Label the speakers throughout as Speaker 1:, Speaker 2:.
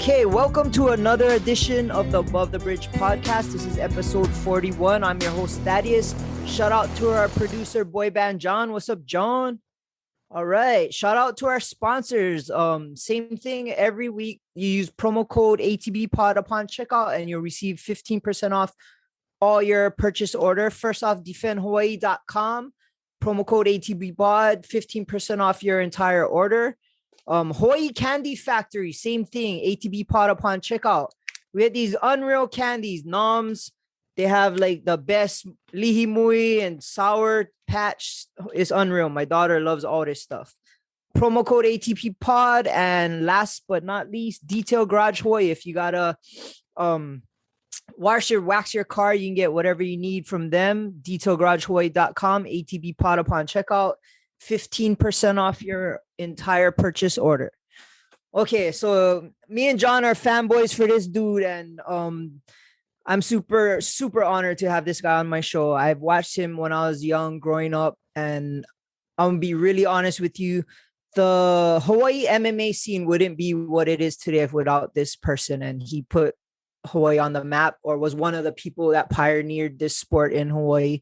Speaker 1: Okay, welcome to another edition of the Above the Bridge podcast. This is episode 41. I'm your host, Thaddeus. Shout out to our producer, boy band John. What's up, John? All right. Shout out to our sponsors. Same thing every week. You use promo code ATBPod upon checkout and you'll receive 15% off all your purchase order. First off, defendhawaii.com. Promo code ATBPod, 15% off your entire order. Hawaii Candy Factory, same thing, ATB pod upon checkout. We had these unreal candies, noms. They have like the best lihimui and sour patch. It's unreal. My daughter loves all this stuff. Promo code ATP pod, and last but not least, Detail Garage Hawaii. If you gotta wax your car, you can get whatever you need from them. DetailGarageHawaii.com, ATB pod upon checkout. 15% off your entire purchase order. Okay, so me and John are fanboys for this dude, and I'm super honored to have this guy on my show. I've watched him when I was young, growing up, and I'm gonna be really honest with you. The Hawaii MMA scene wouldn't be what it is today without this person, and he put Hawaii on the map, or was one of the people that pioneered this sport in Hawaii.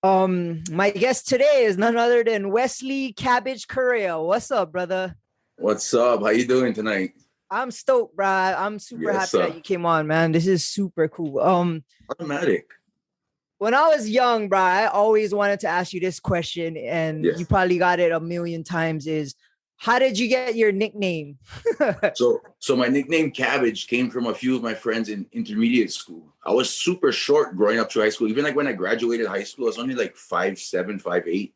Speaker 1: My guest today is none other than Wesley Cabbage Correira. What's up, brother?
Speaker 2: What's up? How you doing tonight?
Speaker 1: I'm stoked, bro. I'm super happy that you came on, man. This is super cool.
Speaker 2: Automatic.
Speaker 1: When I was young, bro, I always wanted to ask you this question, and you probably got it a million times, is how did you get your nickname?
Speaker 2: So my nickname Cabbage came from a few of my friends in intermediate school. I was super short growing up through high school. Even like when I graduated high school, I was only like 5'7", 5'8".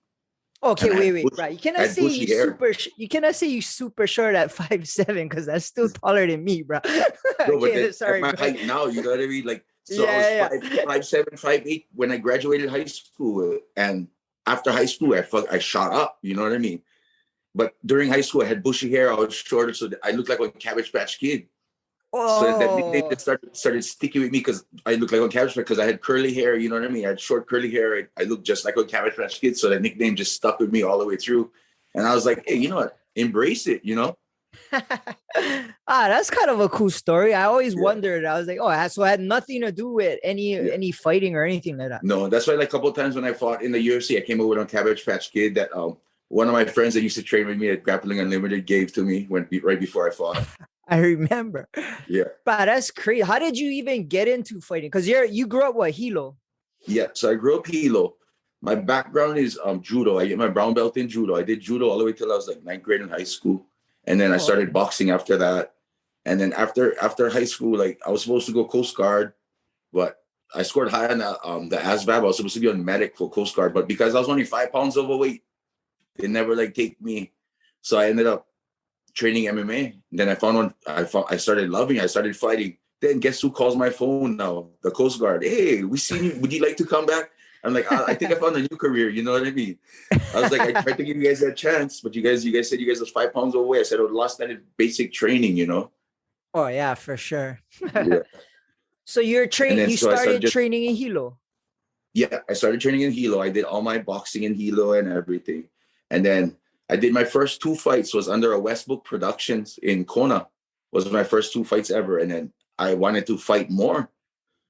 Speaker 1: Okay, wait, bro. You cannot say you super short at 5'7", because that's still taller than me, bro.
Speaker 2: No, but sorry, at my height now, you know what I mean? Like, so I was 5'7", 5'8" when I graduated high school, and after high school, I shot up. You know what I mean? But during high school, I had bushy hair. I was shorter, so I looked like a Cabbage Patch Kid. Oh. So that nickname just started sticking with me because I looked like a Cabbage Patch, because I had curly hair. You know what I mean? I had short curly hair. I looked just like a Cabbage Patch Kid. So that nickname just stuck with me all the way through. And I was like, hey, you know what? Embrace it, you know?
Speaker 1: That's kind of a cool story. I always wondered. I was like, so it had nothing to do with any fighting or anything like that.
Speaker 2: No, that's why like a couple of times when I fought in the UFC, I came over with a Cabbage Patch Kid that one of my friends that used to train with me at Grappling Unlimited gave to me right before I fought.
Speaker 1: I remember.
Speaker 2: Yeah.
Speaker 1: But that's crazy. How did you even get into fighting? Because you grew up what, Hilo?
Speaker 2: Yeah, so I grew up Hilo. My background is judo. I get my brown belt in judo. I did judo all the way till I was like 9th grade in high school. And then I started boxing after that. And then after high school, like I was supposed to go Coast Guard, but I scored high on the ASVAB. I was supposed to be on medic for Coast Guard, but because I was only 5 pounds overweight, they never like take me. So I ended up training MMA. And then I started loving it. I started fighting. Then guess who calls my phone now? The Coast Guard. Hey, we seen you. Would you like to come back? I'm like, I think I found a new career. You know what I mean? I was like, I tried to give you guys that chance, but you guys said you guys was 5 pounds away. I said I lost that basic training, you know?
Speaker 1: Oh yeah, for sure.
Speaker 2: Yeah.
Speaker 1: So you're training. You started training in Hilo.
Speaker 2: Yeah, I started training in Hilo. I did all my boxing in Hilo and everything. And then I did my first 2 fights was under a Westbrook Productions in Kona. Was my first 2 fights ever. And then I wanted to fight more.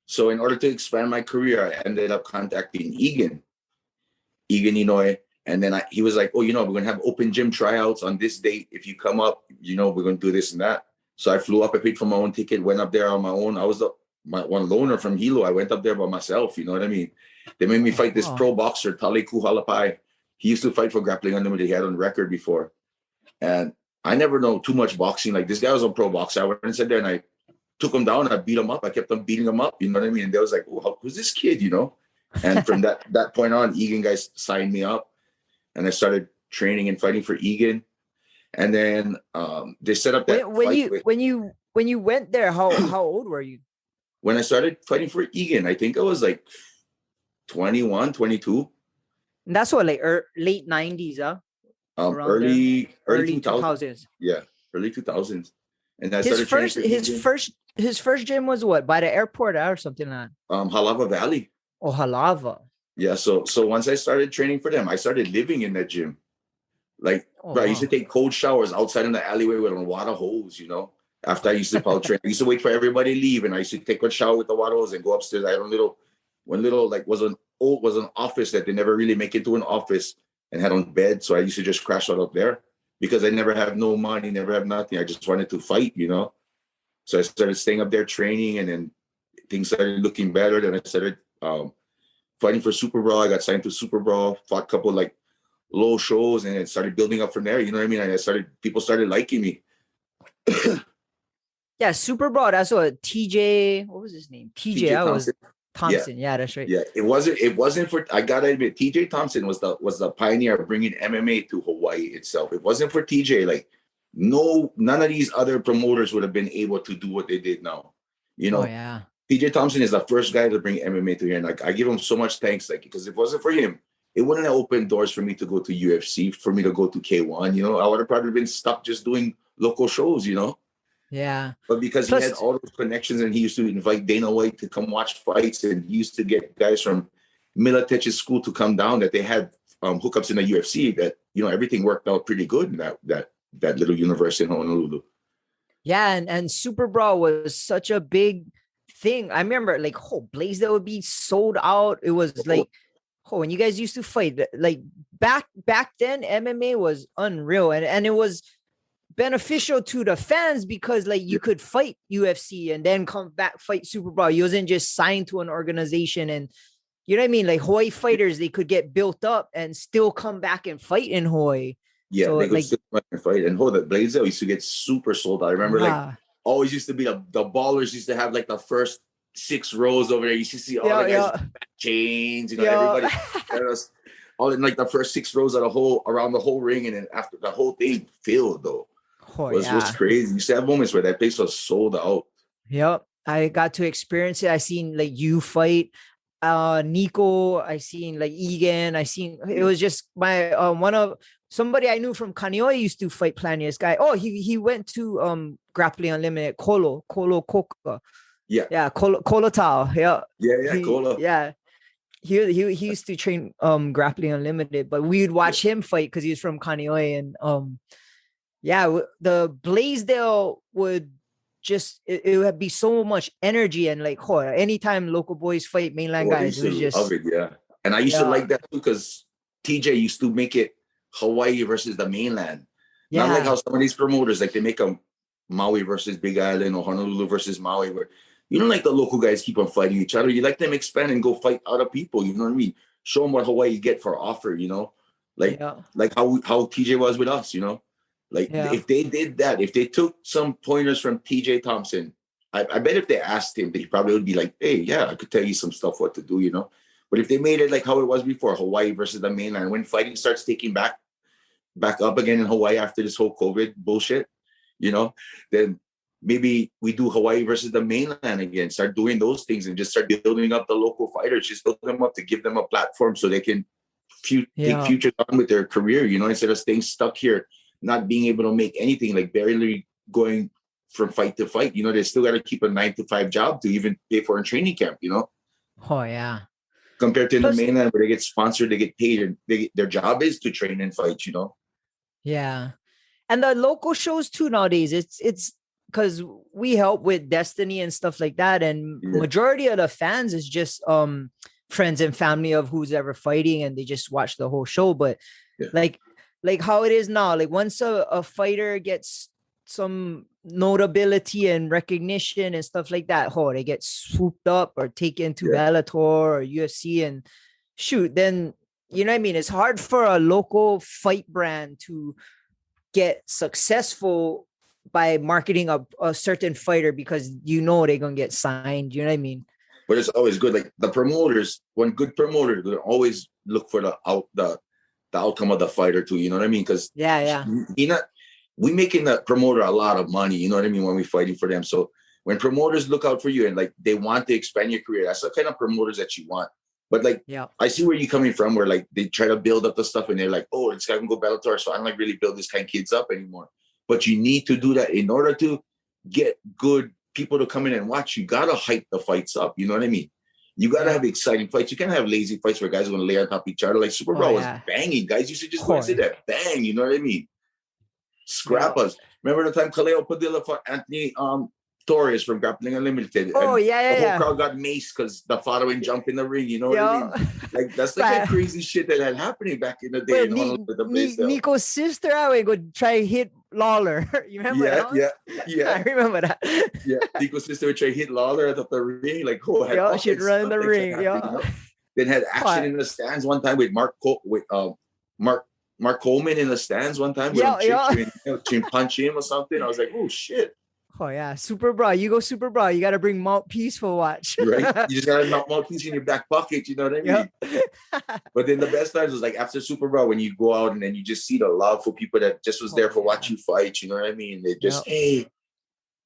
Speaker 2: So in order to expand my career, I ended up contacting Egan Inoue. And then he was like, oh, we're going to have open gym tryouts on this date. If you come up, we're going to do this and that. So I flew up, I paid for my own ticket, went up there on my own. I was my one loner from Hilo. I went up there by myself. You know what I mean? They made me fight this pro boxer, Tali Kuhalapai. He used to fight for Grappling Unlimited. He had on record before. And I never know too much boxing. Like this guy was a pro boxer. I went and sat there and I took him down. I beat him up. I kept on beating him up. You know what I mean? And they was like, oh, who's this kid, And from that point on, Egan guys signed me up. And I started training and fighting for Egan. And then they set up that
Speaker 1: when you went there, how old were you?
Speaker 2: When I started fighting for Egan, I think I was like 21, 22.
Speaker 1: And that's what, like late 90s, huh?
Speaker 2: Early
Speaker 1: 2000s.
Speaker 2: Yeah, early 2000s. And I
Speaker 1: his first gym was what, by the airport or something like that?
Speaker 2: Halava Valley.
Speaker 1: Oh, Halava.
Speaker 2: Yeah, so once I started training for them, I started living in that gym. Like, I used to take cold showers outside in the alleyway with a water hose, After I used to power train, I used to wait for everybody to leave, and I used to take a shower with the water hose and go upstairs. I had one little like was an office that they never really make into an office and had on bed. So I used to just crash out up there because I never have no money, never have nothing. I just wanted to fight, you know. So I started staying up there training, and then things started looking better. Then I started fighting for Super Brawl. I got signed to Super Brawl, fought a couple like low shows, and it started building up from there. You know what I mean? People started liking me.
Speaker 1: Yeah, Super Brawl. That's what TJ. What was his name? TJ. I was Thompson. Yeah, that's right.
Speaker 2: Yeah, it wasn't for. I gotta admit, TJ Thompson was the pioneer of bringing MMA to Hawaii itself. It wasn't for TJ. Like, none of these other promoters would have been able to do what they did now. You know,
Speaker 1: yeah.
Speaker 2: TJ Thompson is the first guy to bring MMA to here, and like I give him so much thanks. Like, because if it wasn't for him, it wouldn't have opened doors for me to go to UFC, for me to go to K1. You know, I would have probably been stuck just doing local shows. You know.
Speaker 1: Yeah.
Speaker 2: But because he had all those connections, and he used to invite Dana White to come watch fights, and he used to get guys from Miletech's school to come down, that they had hookups in the UFC, that, you know, everything worked out pretty good in that little universe in Honolulu.
Speaker 1: Yeah, and Super Brawl was such a big thing. I remember like Blaisdell would be sold out. It was like when you guys used to fight, like back then, MMA was unreal, and it was beneficial to the fans because like you could fight UFC and then come back fight Super Brawl. You wasn't just signed to an organization, and you know what I mean? Like Hawaii fighters, they could get built up and still come back and fight in Hawaii.
Speaker 2: Yeah,
Speaker 1: so,
Speaker 2: they could still come back and fight. And the Blaisdell used to get super sold out. I remember like always used to be the ballers used to have like the first 6 rows over there. You used to see all the guys with chains, you know, everybody. All in like the first 6 rows of around the whole ring, and then after the whole thing filled though. Was crazy. You used to have moments where that place was sold out.
Speaker 1: Yep. I got to experience it. I seen like you fight Nico. I seen like Egan. It was just my one of somebody I knew from Kaneohe used to fight Planius guy. Oh, he went to Grappling Unlimited, Kolo Koka. Yeah, Kolo Tao. Yeah.
Speaker 2: Kolo.
Speaker 1: Yeah. He used to train Grappling Unlimited, but we would watch him fight because he's from Kaneohe, and the Blaisdell would just it would be so much energy, and like anytime local boys fight mainland guys, it was just
Speaker 2: love it, and I used to like that too, because TJ used to make it Hawaii versus the mainland. Not like how some of these promoters, like they make them Maui versus Big Island or Honolulu versus Maui, where you don't like the local guys keep on fighting each other. You like them expand and go fight other people. You know what I mean? Show them what Hawaii get for offer. You know, like how TJ was with us. You know. Like if they did that, if they took some pointers from TJ Thompson, I bet if they asked him, he probably would be like, hey, yeah, I could tell you some stuff what to do, you know. But if they made it like how it was before, Hawaii versus the mainland, when fighting starts taking back up again in Hawaii after this whole COVID bullshit, you know, then maybe we do Hawaii versus the mainland again, start doing those things and just start building up the local fighters, just build them up to give them a platform so they can take future on with their career, you know, instead of staying stuck here, not being able to make anything, like barely going from fight to fight. You know, they still got to keep a 9-to-5 job to even pay for a training camp, you know?
Speaker 1: Oh, yeah.
Speaker 2: Compared to in the mainland where they get sponsored, they get paid, and their job is to train and fight, you know?
Speaker 1: Yeah. And the local shows too nowadays, it's because we help with Destiny and stuff like that. And majority of the fans is just friends and family of who's ever fighting, and they just watch the whole show. But like how it is now, like once a fighter gets some notability and recognition and stuff like that, they get swooped up or taken to Bellator or UFC, and then, you know what I mean? It's hard for a local fight brand to get successful by marketing a certain fighter, because you know they're going to get signed. You know what I mean?
Speaker 2: But it's always good. Like the promoters, one good promoter, they always look for the outcome of the fighter too, you know what I mean? Because we making the promoter a lot of money, you know what I mean, when we fighting for them. So when promoters look out for you and like they want to expand your career, that's the kind of promoters that you want. But like I see where you're coming from, where like they try to build up the stuff and they're like, oh, this guy can go Bellator, so I don't like really build this kind of kids up anymore. But you need to do that in order to get good people to come in and watch. You gotta hype the fights up, you know what I mean? You gotta have exciting fights. You can't have lazy fights where guys are gonna lay on top of each other. Like Super Brawl was banging. Guys used to just go and sit there, bang. You know what I mean? scrap us. Remember the time Kaleo Padilla fought Anthony Torres from Grappling Unlimited?
Speaker 1: Oh,
Speaker 2: and
Speaker 1: yeah,
Speaker 2: the whole crowd got maced because the following jump in the ring. You know what I mean? Like that's the kind of crazy shit that had happening back in the day.
Speaker 1: Well,
Speaker 2: in Honolulu, the Blaisdell.
Speaker 1: Nico's sister, I would go try hit Lawler. You remember that?
Speaker 2: Yeah.
Speaker 1: I remember that.
Speaker 2: Yeah, Nico's sister would try to hit Lawler at the ring. Like, oh, had all
Speaker 1: she'd
Speaker 2: kinds
Speaker 1: run
Speaker 2: of
Speaker 1: in the
Speaker 2: stuff
Speaker 1: ring.
Speaker 2: like that happening, Then had action in the stands one time with Mark Coleman in the stands one time. With punch him or something. I was like, oh shit.
Speaker 1: Oh yeah, Super Bra. You go Super Bra. You got to bring Mouthpiece for watch.
Speaker 2: Right? You just got to knock Mouthpiece in your back pocket. You know what I mean? But then the best times was like after Super Bra when you go out and then you just see the love for people that just was there for watch you fight. You know what I mean? They just hey.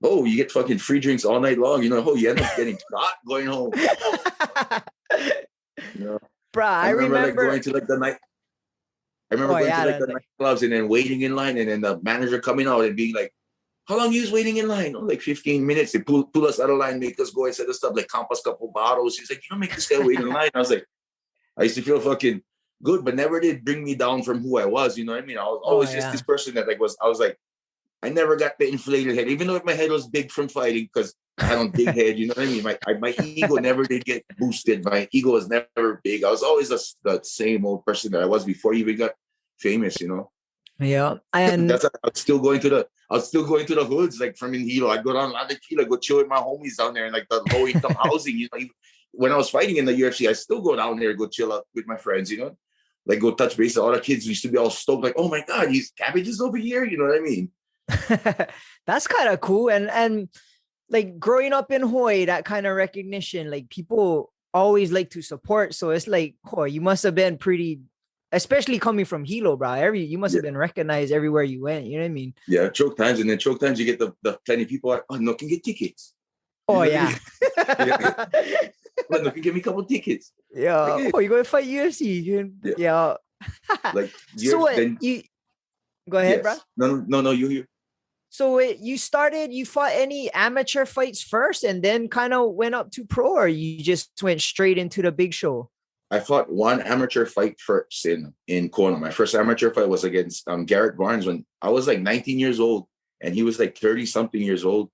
Speaker 2: Oh, you get fucking free drinks all night long. You know, you end up getting caught going home.
Speaker 1: Bruh, I remember
Speaker 2: like going to like the night. I remember going to like the nightclubs and then waiting in line and then the manager coming out and being like, how long you waiting in line? Oh, like 15 minutes. They pull us out of line, make us go and set us up, like comp us a couple bottles. He's like, you don't make this guy wait in line. I was like, I used to feel fucking good, but never did bring me down from who I was. You know what I mean? I was always just this person that I was like, I never got the inflated head, even though my head was big from fighting because I had a big head. You know what I mean? My ego never did get boosted. My ego was never big. I was always the same old person that I was before I even got famous. You know?
Speaker 1: Yeah, and
Speaker 2: I was still going to the hoods like from in Hilo. I'd go down La Tequila, go chill with my homies down there in like the low income housing. You know, even when I was fighting in the UFC, I still go down there, go chill out with my friends. You know, like go touch base. All the kids used to be all stoked, like, oh my god, he's Cabbages over here. You know what I mean?
Speaker 1: That's kind of cool. And like growing up in Hawaii, that kind of recognition, like people always like to support. So it's like, oh, you must have been pretty, especially coming from Hilo, bro. You must have been recognized everywhere you went. You know what I mean? Yeah,
Speaker 2: choke times. And then choke times, you get the plenty of people are, oh, no can get tickets.
Speaker 1: Oh, yeah.
Speaker 2: Well, no can give me a couple tickets.
Speaker 1: Yeah. Like, hey. Oh, you going to fight UFC? Yeah.
Speaker 2: Like,
Speaker 1: so you go ahead, bro.
Speaker 2: No, you.
Speaker 1: So you fought any amateur fights first and then kind of went up to pro, or you just went straight into the big show?
Speaker 2: I fought one amateur fight first in Kona. My first amateur fight was against Garrett Barnes when I was like 19 years old and he was like 30 something years old.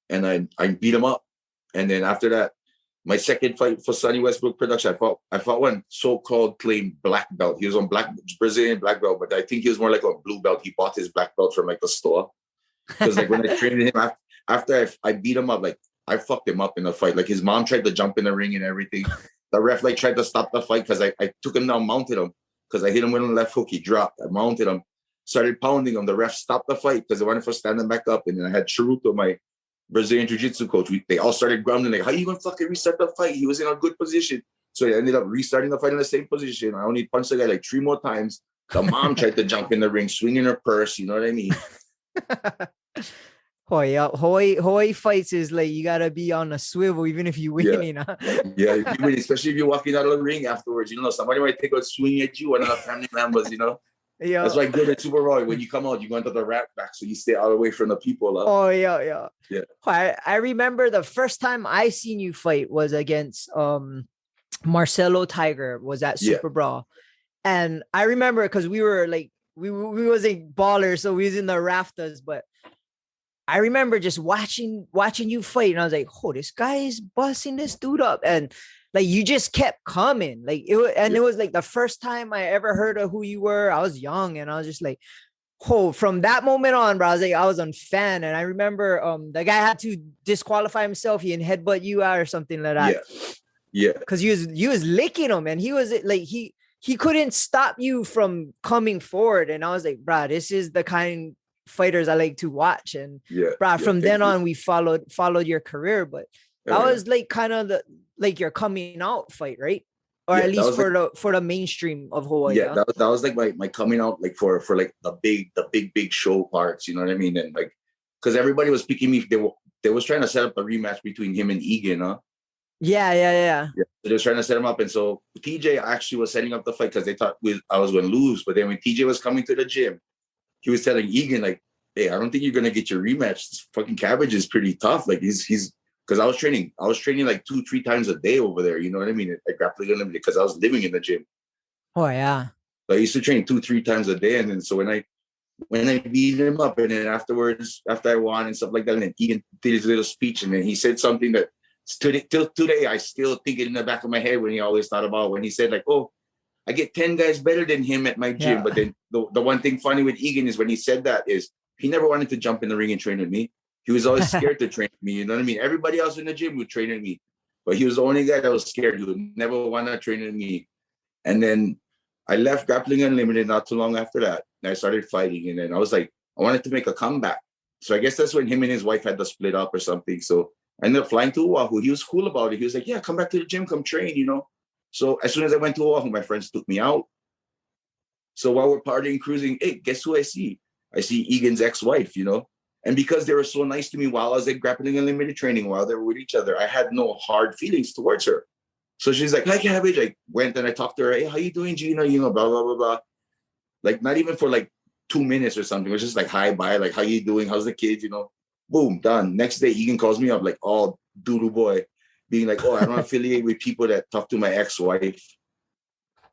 Speaker 2: And I beat him up. And then after that, my second fight for Sonny Westbrook production, I fought one so-called claimed black belt. He was on Brazilian black belt, but I think he was more like a blue belt. He bought his black belt from like a store. Because like when I trained him after I beat him up, like I fucked him up in the fight. Like his mom tried to jump in the ring and everything. The ref like tried to stop the fight because I took him down, mounted him because I hit him with a left hook. He dropped. I mounted him, started pounding him. The ref stopped the fight because I wanted for standing back up. And then I had Chiruto, my Brazilian jiu-jitsu coach. They all started grumbling like, how you gonna fucking restart the fight? He was in a good position. So I ended up restarting the fight in the same position. I only punched the guy like 3 more times. The mom tried to jump in the ring, swinging her purse. You know what I mean?
Speaker 1: Oh yeah, Hawaii fights is like you gotta be on a swivel even if you win, huh?
Speaker 2: Yeah, if you win, especially if you're walking out of the ring afterwards. You know, somebody might take a swing at you, one of the family members. You know, that's why good at Super Raw. When you come out, you go into the rat back, so you stay out of the way from the people.
Speaker 1: Oh yeah. I remember the first time I seen you fight was against Marcelo Tiger. Was at Super Brawl, and I remember because we were like. We wasn't ballers, so we was in the rafters. But I remember just watching you fight, and I was like, "Oh, this guy is busting this dude up," and like you just kept coming, like it. It was like the first time I ever heard of who you were. I was young, and I was just like, "Oh!" From that moment on, bro, I was a fan, and I remember the guy had to disqualify himself. He and headbutt you out or something like that.
Speaker 2: Yeah,
Speaker 1: because you was licking him, and he was like he couldn't stop you from coming forward. And I was like, bro, this is the kind of fighters I like to watch. And from then on, we followed your career. But that was like kind of your coming out fight, right? Or at least for the mainstream of Hawaii.
Speaker 2: Yeah, that was like my coming out, like for like the big show parts, you know what I mean? And like, because everybody was picking me, they was trying to set up a rematch between him and Egan, huh?
Speaker 1: Yeah.
Speaker 2: So they were trying to set him up. And so TJ actually was setting up the fight because they thought I was going to lose. But then when TJ was coming to the gym, he was telling Egan, like, hey, I don't think you're going to get your rematch. This fucking Cabbage is pretty tough. Like he's because I was training like 2-3 times a day over there. You know what I mean? At Grappling Unlimited because I was living in the gym.
Speaker 1: Oh, yeah.
Speaker 2: So I used to train 2-3 times a day. And then so when I when I beat him up, and then afterwards, after I won and stuff like that, and then Egan did his little speech, and then he said something that till today I still think it in the back of my head when he always thought about when he said like, "Oh, I get 10 guys better than him at my gym."
Speaker 1: Yeah.
Speaker 2: But then the one thing funny with Egan is when he said that is he never wanted to jump in the ring and train with me. He was always scared to train with me. You know what I mean? Everybody else in the gym would train with me, but he was the only guy that was scared. He would never want to train with me. And then I left Grappling Unlimited not too long after that. And I started fighting. And then I was like, I wanted to make a comeback. So I guess that's when him and his wife had to split up or something. So I ended up flying to Oahu. He was cool about it. He was like, yeah, come back to the gym, come train, you know. So as soon as I went to Oahu, my friends took me out. So while we're partying, cruising, hey, guess who I see? I see Egan's ex-wife, you know. And because they were so nice to me while I was at Grappling Unlimited training, while they were with each other, I had no hard feelings towards her. So she's like, hi, Cabbage. I went and I talked to her. Hey, how you doing, Gina? You know, blah, blah, blah, blah. Like, not even for like 2 minutes or something. It was just like, hi, bye. Like, how you doing? How's the kids? You know, boom, done. Next day, Egan calls me up like, oh, doodle boy, being like, oh, I don't affiliate with people that talk to my ex-wife.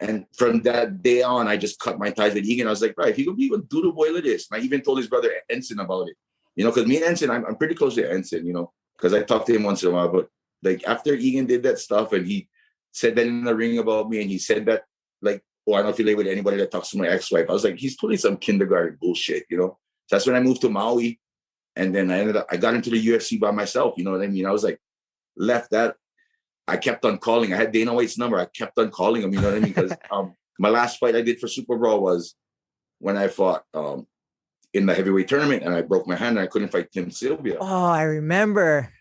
Speaker 2: And from that day on, I just cut my ties with Egan. I was like, right, he could be a doodle boy like this. And I even told his brother Ensign about it. You know, because me and Ensign, I'm pretty close to Ensign, you know, because I talk to him once in a while. But like after Egan did that stuff and he said that in the ring about me and he said that, like, oh, I don't affiliate with anybody that talks to my ex-wife. I was like, he's pulling some kindergarten bullshit, you know. So that's when I moved to Maui. And then I got into the UFC by myself, you know what I mean? I was like, left that. I kept on calling. I had Dana White's number. I kept on calling him, you know what I mean? Because my last fight I did for Super Brawl was when I fought in the heavyweight tournament and I broke my hand and I couldn't fight Tim Sylvia.
Speaker 1: Oh, I remember.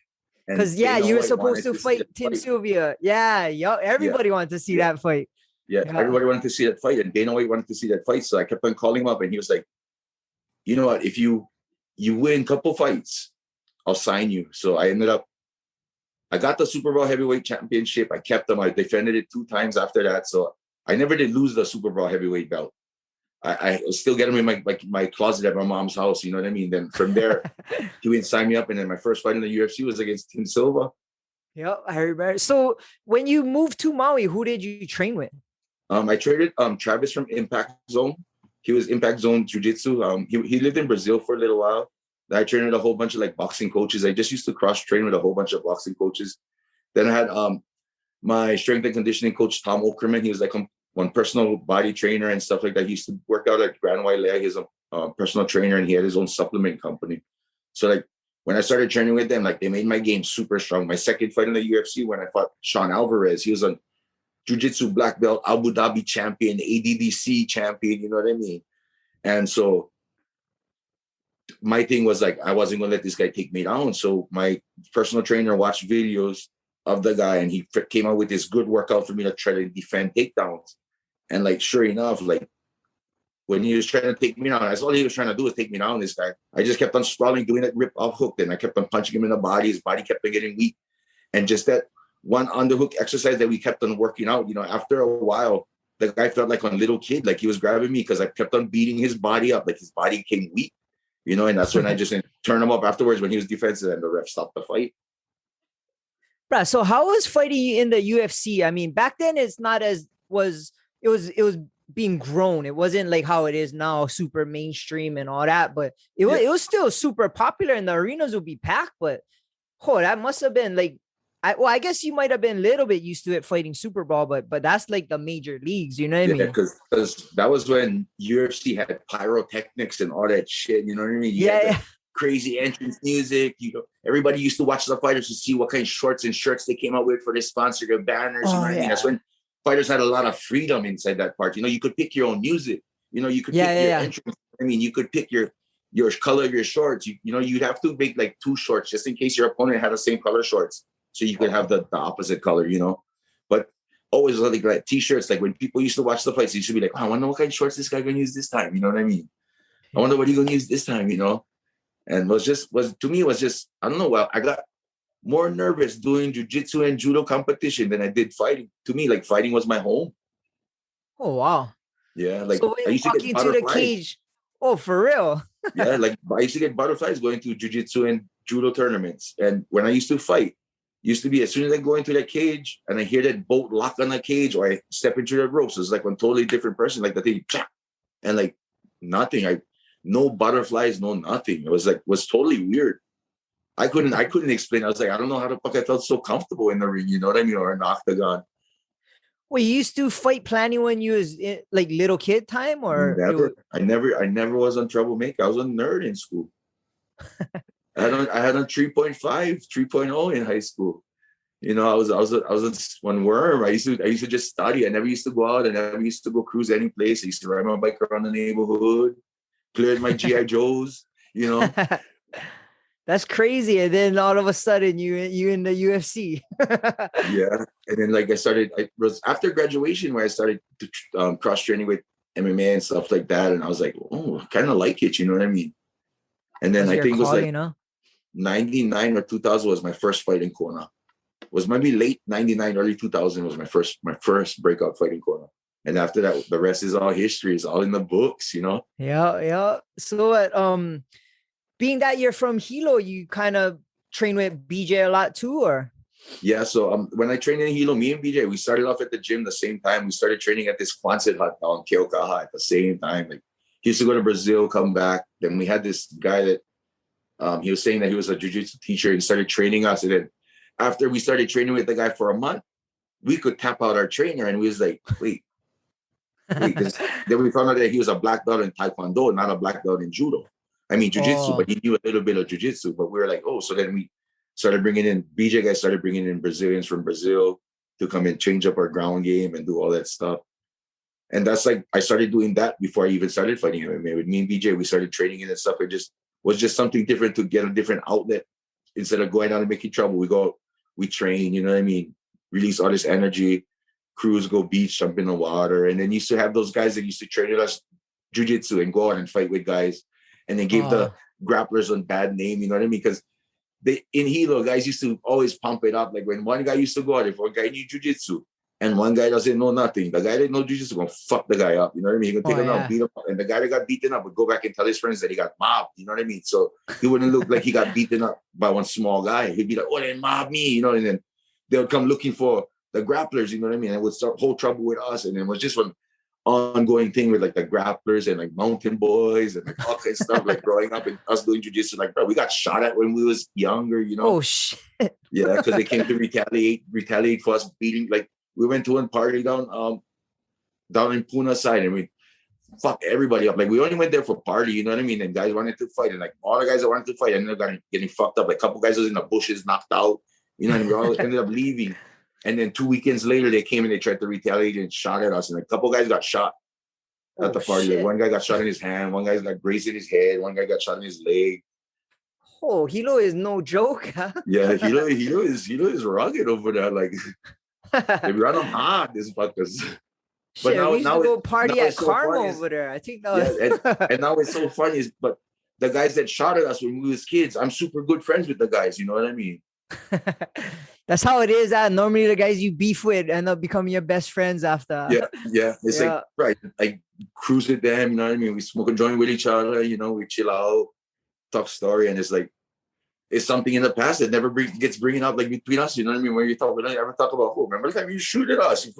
Speaker 1: Because, yeah, you were supposed to fight Tim Sylvia. Yeah, everybody wanted to see that fight.
Speaker 2: Yeah, everybody wanted to see that fight. And Dana White wanted to see that fight. So I kept on calling him up and he was like, you know what? If you win a couple fights, I'll sign you. So I got the Super Bowl heavyweight championship. I kept them. I defended it 2 times after that. So I never did lose the Super Bowl heavyweight belt. I still get them in my closet at my mom's house. You know what I mean? Then from there, he would sign me up. And then my first fight in the UFC was against Tim Silva.
Speaker 1: Yeah, I remember. So when you moved to Maui, who did you train with?
Speaker 2: I traded Travis from Impact Zone. He was Impact Zone Jiu-Jitsu. He lived in Brazil for a little while. I trained with a whole bunch of like boxing coaches. I just used to cross train with a whole bunch of boxing coaches. Then I had my strength and conditioning coach, Tom Okerman. He was like one personal body trainer and stuff like that. He used to work out at Grand Wailea. He's a personal trainer and he had his own supplement company. So like when I started training with them, like they made my game super strong. My second fight in the UFC when I fought Sean Alvarez, he was a jiu-jitsu black belt, Abu Dhabi champion, ADDC champion, you know what I mean? And so my thing was like, I wasn't going to let this guy take me down. So my personal trainer watched videos of the guy and he came out with this good workout for me to try to defend takedowns. And like, sure enough, like when he was trying to take me down, that's all he was trying to do was take me down, this guy. I just kept on sprawling, doing that rip off hook. Then I kept on punching him in the body. His body kept on getting weak. And just that one underhook exercise that we kept on working out, you know, after a while, the guy felt like a little kid, like he was grabbing me because I kept on beating his body up, like his body became weak, you know, and that's when I just turned him up afterwards when he was defensive and the ref stopped the fight.
Speaker 1: Bruh, so how was fighting in the UFC? I mean, back then it's not as it was being grown. It wasn't like how it is now, super mainstream and all that, but it was still super popular and the arenas would be packed. But that must have been like, I guess you might have been a little bit used to it fighting Super Bowl, but that's like the major leagues, you know what I mean?
Speaker 2: Because that was when UFC had pyrotechnics and all that shit, you know what I mean? Crazy entrance music, you know, everybody used to watch the fighters to see what kind of shorts and shirts they came out with for their sponsor, their banners, you know what I mean? That's when fighters had a lot of freedom inside that part. You know, you could pick your own music, you know, you could pick your entrance. I mean, you could pick your color of your shorts. You know, you'd have to make like 2 shorts just in case your opponent had the same color shorts. So you could have the opposite color, you know. But always like t-shirts, like when people used to watch the fights, you should be like, oh, I wonder what kind of shorts this guy gonna use this time. You know what I mean? I wonder what he's gonna use this time, you know. And to me, I don't know. Well, I got more nervous doing jiu-jitsu and judo competition than I did fighting. To me, like fighting was my home.
Speaker 1: Oh wow.
Speaker 2: Yeah, like
Speaker 1: so
Speaker 2: I used to get butterflies. The cage.
Speaker 1: Oh, for real?
Speaker 2: Yeah, like I used to get butterflies going to jiu-jitsu and judo tournaments. And when I used to fight, used to be as soon as I go into that cage and I hear that bolt lock on the cage or I step into the ropes, it's like one totally different person, like the thing, and like nothing. no butterflies, no nothing. It was totally weird. I couldn't explain. I was like, I don't know how the fuck I felt so comfortable in the ring, you know what I mean, or an octagon.
Speaker 1: Well, you used to fight planning when you was in, like little kid time, or
Speaker 2: Never. I never was on troublemaker. I was a nerd in school. I had a 3.5, 3.0 in high school. You know, I was one worm. I used to just study. I never used to go out. I never used to go cruise any place. I used to ride my bike around the neighborhood, cleared my GI Joes. You know,
Speaker 1: That's crazy. And then all of a sudden you in the UFC.
Speaker 2: yeah. And then like I was after graduation where I started to cross training with MMA and stuff like that. And I was like, oh, I kind of like it. You know what I mean? And then I think it was like 99 or 2000 was my first fight in Kona. It was maybe late 99, early 2000 was my first breakout fight in Kona. And after that, the rest is all history. It's all in the books, you know?
Speaker 1: Yeah. So what, being that you're from Hilo, you kind of train with BJ a lot too, or?
Speaker 2: Yeah, so when I trained in Hilo, me and BJ, we started off at the gym the same time. We started training at this Quonset hut down Keokaha at the same time. Like he used to go to Brazil, come back. Then we had this guy that he was saying that he was a jiu-jitsu teacher. He started training us. And then after we started training with the guy for a month, we could tap out our trainer. And we was like, wait. Then we found out that he was a black belt in Taekwondo, not a black belt in Judo. I mean, jiu-jitsu, but he knew a little bit of jiu-jitsu. But we were like, oh, so then we started bringing in, BJ guys started bringing in Brazilians from Brazil to come and change up our ground game and do all that stuff. And that's like, I started doing that before I even started fighting MMA. With me and BJ, we started training in and stuff. It just was just something different to get a different outlet. Instead of going out and making trouble, we train, you know what I mean? Release all this energy, cruise, go beach, jump in the water. And then used to have those guys that used to train with us jiu-jitsu and go out and fight with guys. And they gave the grapplers a bad name, you know what I mean? Because in Hilo, guys used to always pump it up. Like when one guy used to go out, if one guy knew jiu-jitsu and one guy doesn't know nothing, the guy that know jiu-jitsu gonna fuck the guy up, you know what I mean? He gonna take him out, beat him up. And the guy that got beaten up would go back and tell his friends that he got mobbed, you know what I mean? So he wouldn't look like he got beaten up by one small guy. He'd be like, oh, they mobbed me, you know, and then they would come looking for the grapplers, you know what I mean? And would start whole trouble with us. And it was just one ongoing thing with like the grapplers and like mountain boys and like all kinds of stuff, like growing up and us doing jiu-jitsu. Like, bro, we got shot at when we was younger, you know?
Speaker 1: Oh shit.
Speaker 2: Yeah, because they came to retaliate for us beating. Like we went to one party down in Puna side and we fucked everybody up. Like we only went there for party, you know what I mean? And guys wanted to fight, and like all the guys that wanted to fight ended up getting fucked up. Like a couple guys was in the bushes, knocked out, you know, and we all ended up leaving. And then 2 weekends later, they came and they tried to retaliate and shot at us. And a couple guys got shot at the party. Like one guy got shot in his hand. One guy got grazed in his head. One guy got shot in his leg.
Speaker 1: Oh, Hilo is no joke, huh?
Speaker 2: Yeah, Hilo is rugged over there. Like they run them hard, these fuckers.
Speaker 1: But now, we used to go party at Carmel over there. I think that was...
Speaker 2: and now it's so funny. But the guys that shot at us when we was kids, I'm super good friends with the guys. You know what I mean?
Speaker 1: That's how it is. Normally the guys you beef with end up becoming your best friends after.
Speaker 2: Yeah. It's like, right. I cruise with them, you know what I mean? We smoke a joint with each other, you know, we chill out, talk story. And it's like, it's something in the past that never gets bringing up like between us, you know what I mean? When you talk, we don't ever talk about, remember the time you shoot at us, you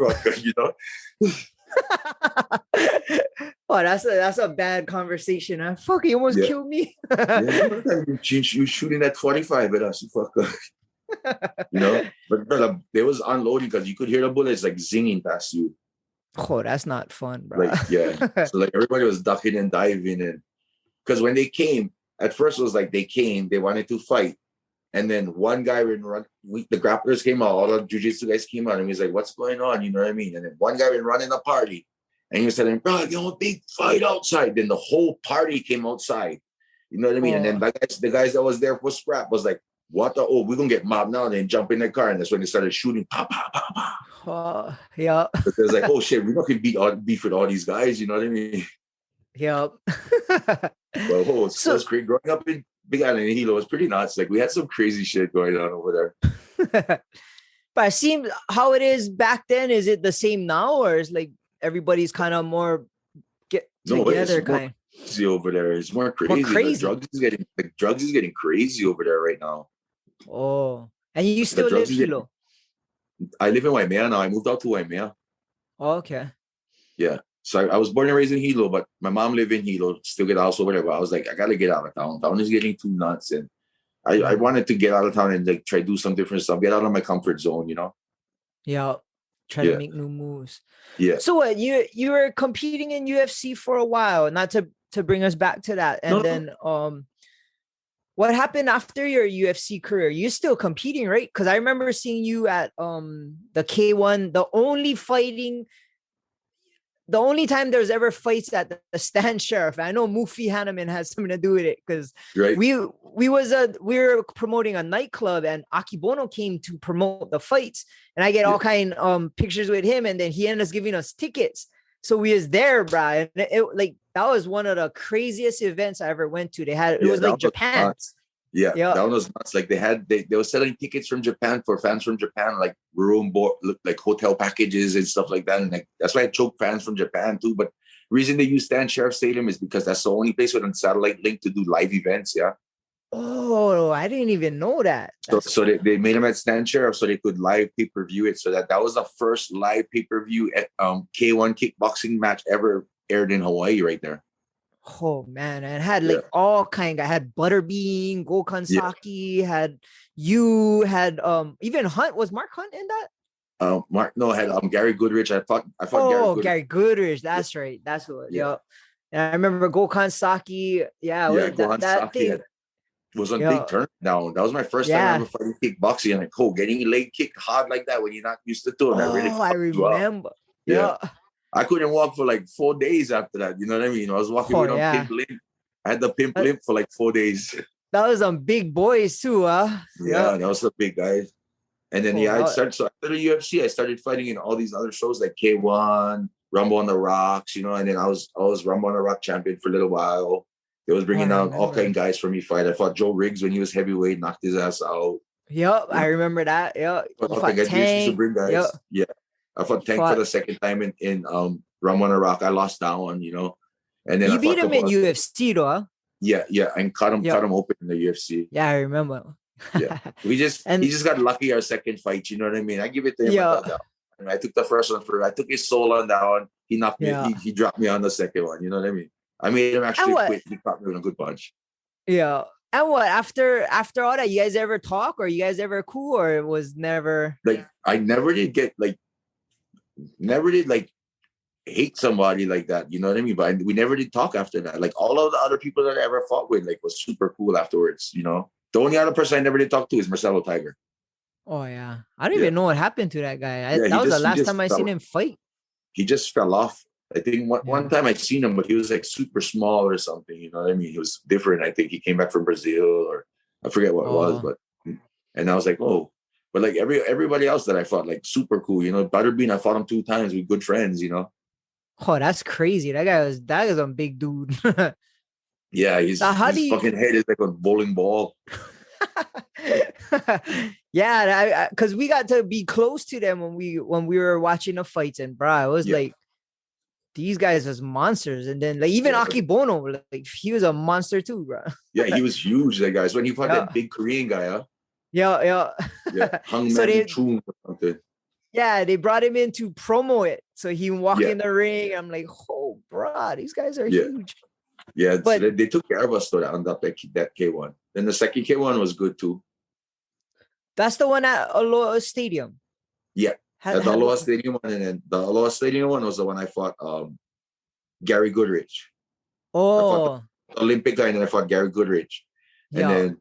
Speaker 2: know?
Speaker 1: Oh, that's a bad conversation. Huh? Fuck, you almost killed me.
Speaker 2: Remember the time you shooting at 45 at us, you fucker. You know, but brother, there was unloading because you could hear the bullets like zinging past you.
Speaker 1: Oh, that's not fun, bro.
Speaker 2: Like, so like everybody was ducking and diving, and because when they came, at first it was like they wanted to fight, and then one guy would run. The grapplers came out, all the jiu-jitsu guys came out, and he was like, "What's going on?" You know what I mean? And then one guy would run in the party, and he was telling, "Bro, you know, a big fight outside." Then the whole party came outside. You know what I mean? And then the guys that was there for scrap was like, what the, we're gonna get mobbed now, and then jump in the car, and that's when they started shooting.
Speaker 1: Yeah.
Speaker 2: Because like, oh shit, we're not gonna beef with all these guys, you know what I mean?
Speaker 1: Yep.
Speaker 2: Well, it's great. Growing up in Big Island in Hilo was pretty nuts. Like we had some crazy shit going on over there.
Speaker 1: But it seems how it is back then, is it the same now, or is like everybody's kind of more together kind?
Speaker 2: Crazy over there. It's more crazy. The drugs is getting crazy over there right now.
Speaker 1: Oh, and you still live Hilo?
Speaker 2: I live in Waimea now. I moved out to Waimea.
Speaker 1: Oh, okay.
Speaker 2: Yeah. So I was born and raised in Hilo, but my mom lived in Hilo, still get a house over there. But I was like, I gotta get out of town. Town is getting too nuts, and I wanted to get out of town and like try to do some different stuff, get out of my comfort zone, you know?
Speaker 1: Yeah. Try to make new moves.
Speaker 2: Yeah.
Speaker 1: So what, you were competing in UFC for a while, not to bring us back to that. And then what happened after your UFC career? You're still competing, right? Because I remember seeing you at the K1, the only time there's ever fights at the Stan Sheriff. I know Mufi Hanneman has something to do with it because we were promoting a nightclub and Akibono came to promote the fights, and I get all kind pictures with him, and then he ended up giving us tickets. So we was there, bro. And it that was one of the craziest events I ever went to. It was like Japan.
Speaker 2: Yeah, that was nuts. Like they were selling tickets from Japan for fans from Japan, like room board, like hotel packages and stuff like that. And like that's why I choked fans from Japan too. But the reason they use Stan Sheriff Stadium is because that's the only place with a satellite link to do live events. Yeah.
Speaker 1: Oh, I didn't even know that.
Speaker 2: So they made them at Stan Sheriff so they could live pay-per-view it. So that was the first live pay-per-view at K1 kickboxing match ever aired in Hawaii right there.
Speaker 1: Oh man, and had like all kind. I had Butterbean, Gokhan Saki, had even Hunt. Was Mark Hunt in that?
Speaker 2: Mark had Gary Goodrich. I fought
Speaker 1: Gary Goodrich. That's right. That's what. Yeah. And I remember Gokhan Saki. That thing
Speaker 2: was a big turn down. That was my first time ever fighting kickboxing, and like getting your leg kicked hard like that when you're not used to it. That really
Speaker 1: I remember. Yeah.
Speaker 2: I couldn't walk for like 4 days after that. You know what I mean? I was walking with a pimp limp. I had the pimp limp for like 4 days.
Speaker 1: That was some big boys too, huh?
Speaker 2: Yeah, that was the big guys. And then I started. So after the UFC, I started fighting in all these other shows like K1, Rumble on the Rocks, you know. And then I was Rumble on the Rock champion for a little while. They was bringing down all kind of guys for me fight. I fought Joe Riggs when he was heavyweight, knocked his ass out.
Speaker 1: Yep, I remember that. Yep.
Speaker 2: Yep. Yeah. I fought Tank for the second time in Rumble on the Rock. I lost that one, you know. And then
Speaker 1: you beat him in UFC, though. Huh?
Speaker 2: Yeah, and cut him open in the UFC.
Speaker 1: Yeah, I remember.
Speaker 2: Yeah, he just got lucky our second fight. You know what I mean? I give it to him. Yeah. I took the first one I took his soul on that one. He knocked me. He dropped me on the second one. You know what I mean? I made him actually quit. He caught me with a good punch.
Speaker 1: Yeah. And what after all that, you guys ever talk, or you guys ever cool, or it was never
Speaker 2: like I never did hate somebody like that, you know what I mean? But we never did talk after that. Like all of the other people that I ever fought with, like was super cool afterwards, you know. The only other person I never did talk to is Marcelo Tiger.
Speaker 1: Oh yeah, I don't even know what happened to that guy. That was the last time I seen him fight.
Speaker 2: He just fell off. I think one time I seen him, but he was like super small or something. You know what I mean? He was different. I think he came back from Brazil, or I forget what it was. But and I was like, oh. But like everybody else that I fought, like super cool. You know, Butterbean, I fought him 2 times. We good friends. You know.
Speaker 1: Oh, that's crazy. That is a big dude.
Speaker 2: Yeah, his fucking head is like a bowling ball.
Speaker 1: Yeah, because we got to be close to them when we were watching the fights, and bro, it was like these guys was monsters. And then like even Akibono, like he was a monster too, bro.
Speaker 2: Yeah, he was huge. That guy. So when he fought that big Korean guy, huh?
Speaker 1: Yeah.
Speaker 2: Hung Man Chun or something.
Speaker 1: Yeah, they brought him in to promo it. So he walked in the ring. I'm like, oh, bro, these guys are huge.
Speaker 2: Yeah, but so they took care of us though on that K1. Then the second K1 was good too.
Speaker 1: That's the one at Aloha Stadium.
Speaker 2: Yeah, at the Aloha Stadium one, and then the Aloha Stadium one was the one I fought Gary Goodrich.
Speaker 1: Oh,
Speaker 2: I fought the Olympic guy, and then I fought Gary Goodrich. And then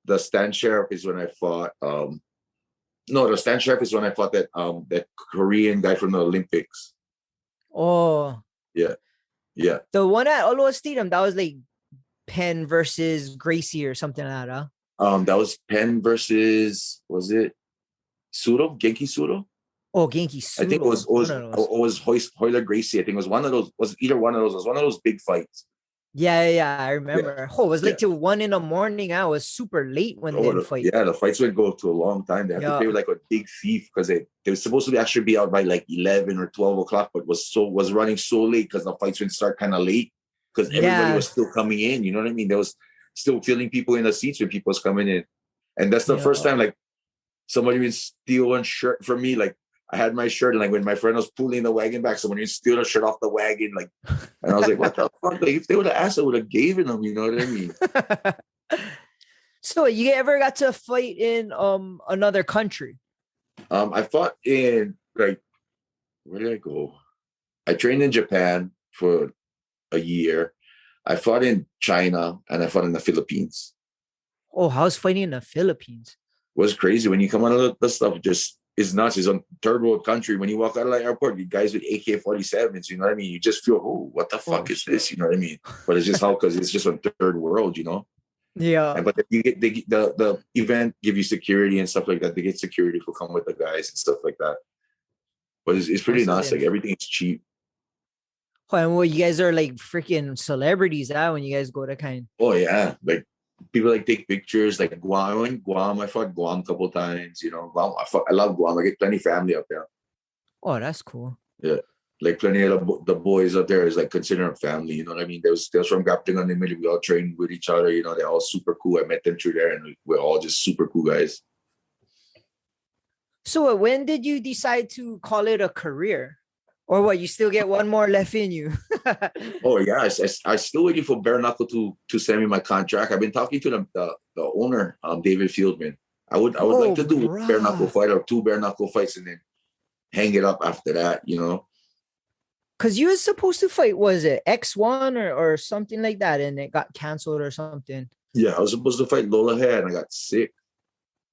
Speaker 2: the Stan Sheriff is when I fought the Stan Sheriff is when I fought that Korean guy from the Olympics.
Speaker 1: Oh.
Speaker 2: Yeah.
Speaker 1: The one at Aloha Stadium, that was like Penn versus Gracie or something like that, huh?
Speaker 2: That was Penn versus, was it Sudo? Genki Sudo?
Speaker 1: Oh, Genki Sudo.
Speaker 2: I think it was Hoyler Gracie. I think it was one of those, was either one of those, it was one of those big fights.
Speaker 1: Yeah, I remember. Yeah. Oh, it was like till 1 a.m. I was super late when they fight.
Speaker 2: Yeah, the fights would go to a long time. They had to play like a big thief because they were supposed to actually be out by like 11 or 12 o'clock, but was running so late because the fights would start kind of late because everybody was still coming in. You know what I mean? There was still filling people in the seats when people was coming in, and that's the first time like somebody would steal one shirt from me. Like I had my shirt, and like when my friend was pulling the wagon back, someone you steal the shirt off the wagon, like, and I was like, what the fuck? Like, if they would have asked, I would have given them. You know what I mean?
Speaker 1: So you ever got to fight in another country?
Speaker 2: I fought in like, where did I go? I trained in Japan for a year. I fought in China and I fought in the Philippines.
Speaker 1: Oh, how's fighting in the Philippines?
Speaker 2: It was crazy when you come out of the stuff. Just is nuts. It's a third world country. When you walk out of the airport, you guys with AK-47s. You know what I mean? You just feel, oh, what the fuck is this? You know what I mean? But it's just how, because it's just a third world. You know.
Speaker 1: Yeah.
Speaker 2: And but you get the event give you security and stuff like that. They get security for come with the guys and stuff like that. But it's pretty nuts. Like everything's cheap.
Speaker 1: Oh, and well, you guys are like freaking celebrities when you guys go to kind.
Speaker 2: Oh yeah, like people like take pictures. Like Guam, I went Guam. I fought Guam a couple times. You know, Guam. I love Guam. I get plenty of family up there.
Speaker 1: Oh, that's cool.
Speaker 2: Yeah, like plenty of the boys up there is like considered family. You know what I mean? They was from Captain on the middle. We all trained with each other. You know, they're all super cool. I met them through there, and we're all just super cool guys.
Speaker 1: So when did you decide to call it a career? Or what, you still get one more left in you?
Speaker 2: Oh, yeah. I still waiting for Bare Knuckle to send me my contract. I've been talking to the owner, David Fieldman. I would like to do a Bare Knuckle fight or 2 Bare Knuckle fights and then hang it up after that, you know?
Speaker 1: Because you was supposed to fight, was it X1 or something like that, and it got canceled or something?
Speaker 2: Yeah, I was supposed to fight Lola Head and I got sick.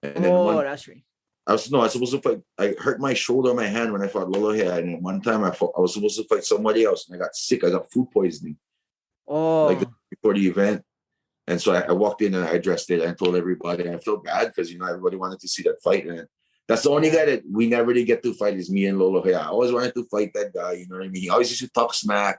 Speaker 2: And then
Speaker 1: that's right.
Speaker 2: I was supposed to fight. I hurt my shoulder and my hand when I fought Lola Head. And one time I was supposed to fight somebody else and I got sick. I got food poisoning.
Speaker 1: Oh.
Speaker 2: Like before the event. And so I walked in and I addressed it. I told everybody. I felt bad because, you know, everybody wanted to see that fight. And that's the only guy that we never did get to fight is me and Lola Head. I always wanted to fight that guy. You know what I mean? He always used to talk smack.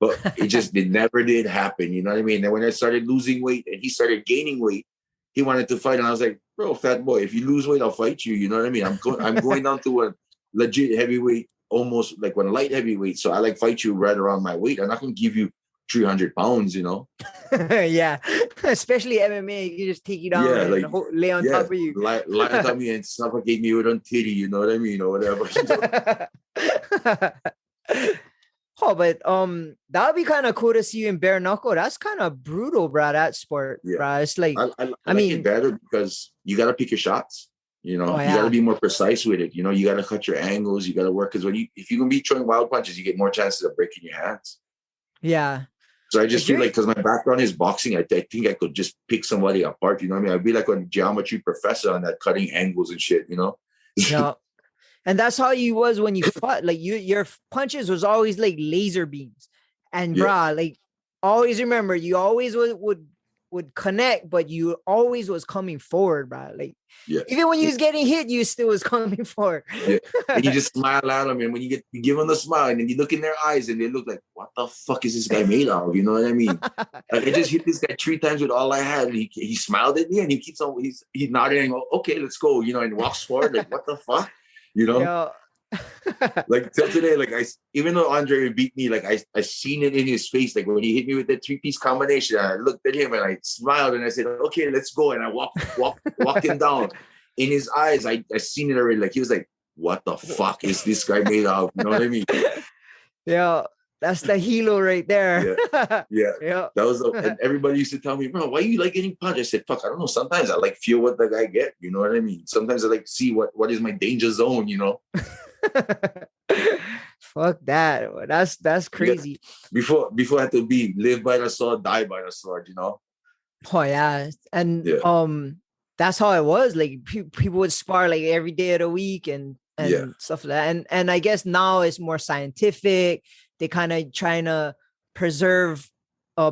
Speaker 2: But it never did happen. You know what I mean? And when I started losing weight and he started gaining weight, he wanted to fight. And I was like, bro, fat boy, if you lose weight, I'll fight you. You know what I mean? I'm going down to a legit heavyweight, almost like one light heavyweight. So I like fight you right around my weight. I'm not going to give you 300 pounds, you know?
Speaker 1: Yeah. Especially MMA, you just take you down and lay on top of you.
Speaker 2: Lie on top of me and suffocate me with a titty, you know what I mean? Or whatever.
Speaker 1: Oh, but that would be kind of cool to see you in bare knuckle. That's kind of brutal, bro. That sport, bro. It's like
Speaker 2: I mean, it better because you got to pick your shots. You know, you got to be more precise with it. You know, you got to cut your angles. You got to work because if you can be throwing wild punches, you get more chances of breaking your hands.
Speaker 1: Yeah.
Speaker 2: So I just feel like because my background is boxing, I think I could just pick somebody apart. You know what I mean? I'd be like a geometry professor on that cutting angles and shit. You know?
Speaker 1: Yeah. And that's how you was when you fought. Like your punches was always like laser beams. And brah, like always remember, you always would connect, but you always was coming forward, brah. Like even when you was getting hit, you still was coming forward.
Speaker 2: And you just smile at them, and when you give them the smile, and then you look in their eyes, and they look like, "What the fuck is this guy made of?" You know what I mean? Like I just hit this guy 3 times with all I had. And he smiled at me, and he keeps on he's nodding and go, "Okay, let's go," you know, and walks forward. Like, what the fuck? You know, like till today, like even though Andre beat me, like I seen it in his face. Like when he hit me with that 3-piece combination, I looked at him and I smiled and I said, "Okay, let's go." And I walked him down. In his eyes, I seen it already. Like he was like, "What the fuck is this guy made of?" You know what I mean?
Speaker 1: Yeah. That's the helo right there.
Speaker 2: Yeah. That was, and everybody used to tell me, "Bro, why you like getting punched?" I said, "Fuck, I don't know. Sometimes I like feel what the guy get. You know what I mean? Sometimes I like see what is my danger zone. You know."
Speaker 1: Fuck that. That's crazy.
Speaker 2: Before I had to be live by the sword, die by the sword. You know.
Speaker 1: Oh yeah, and that's how it was. Like people would spar like every day of the week and stuff like that. And I guess now it's more scientific. They kind of trying to preserve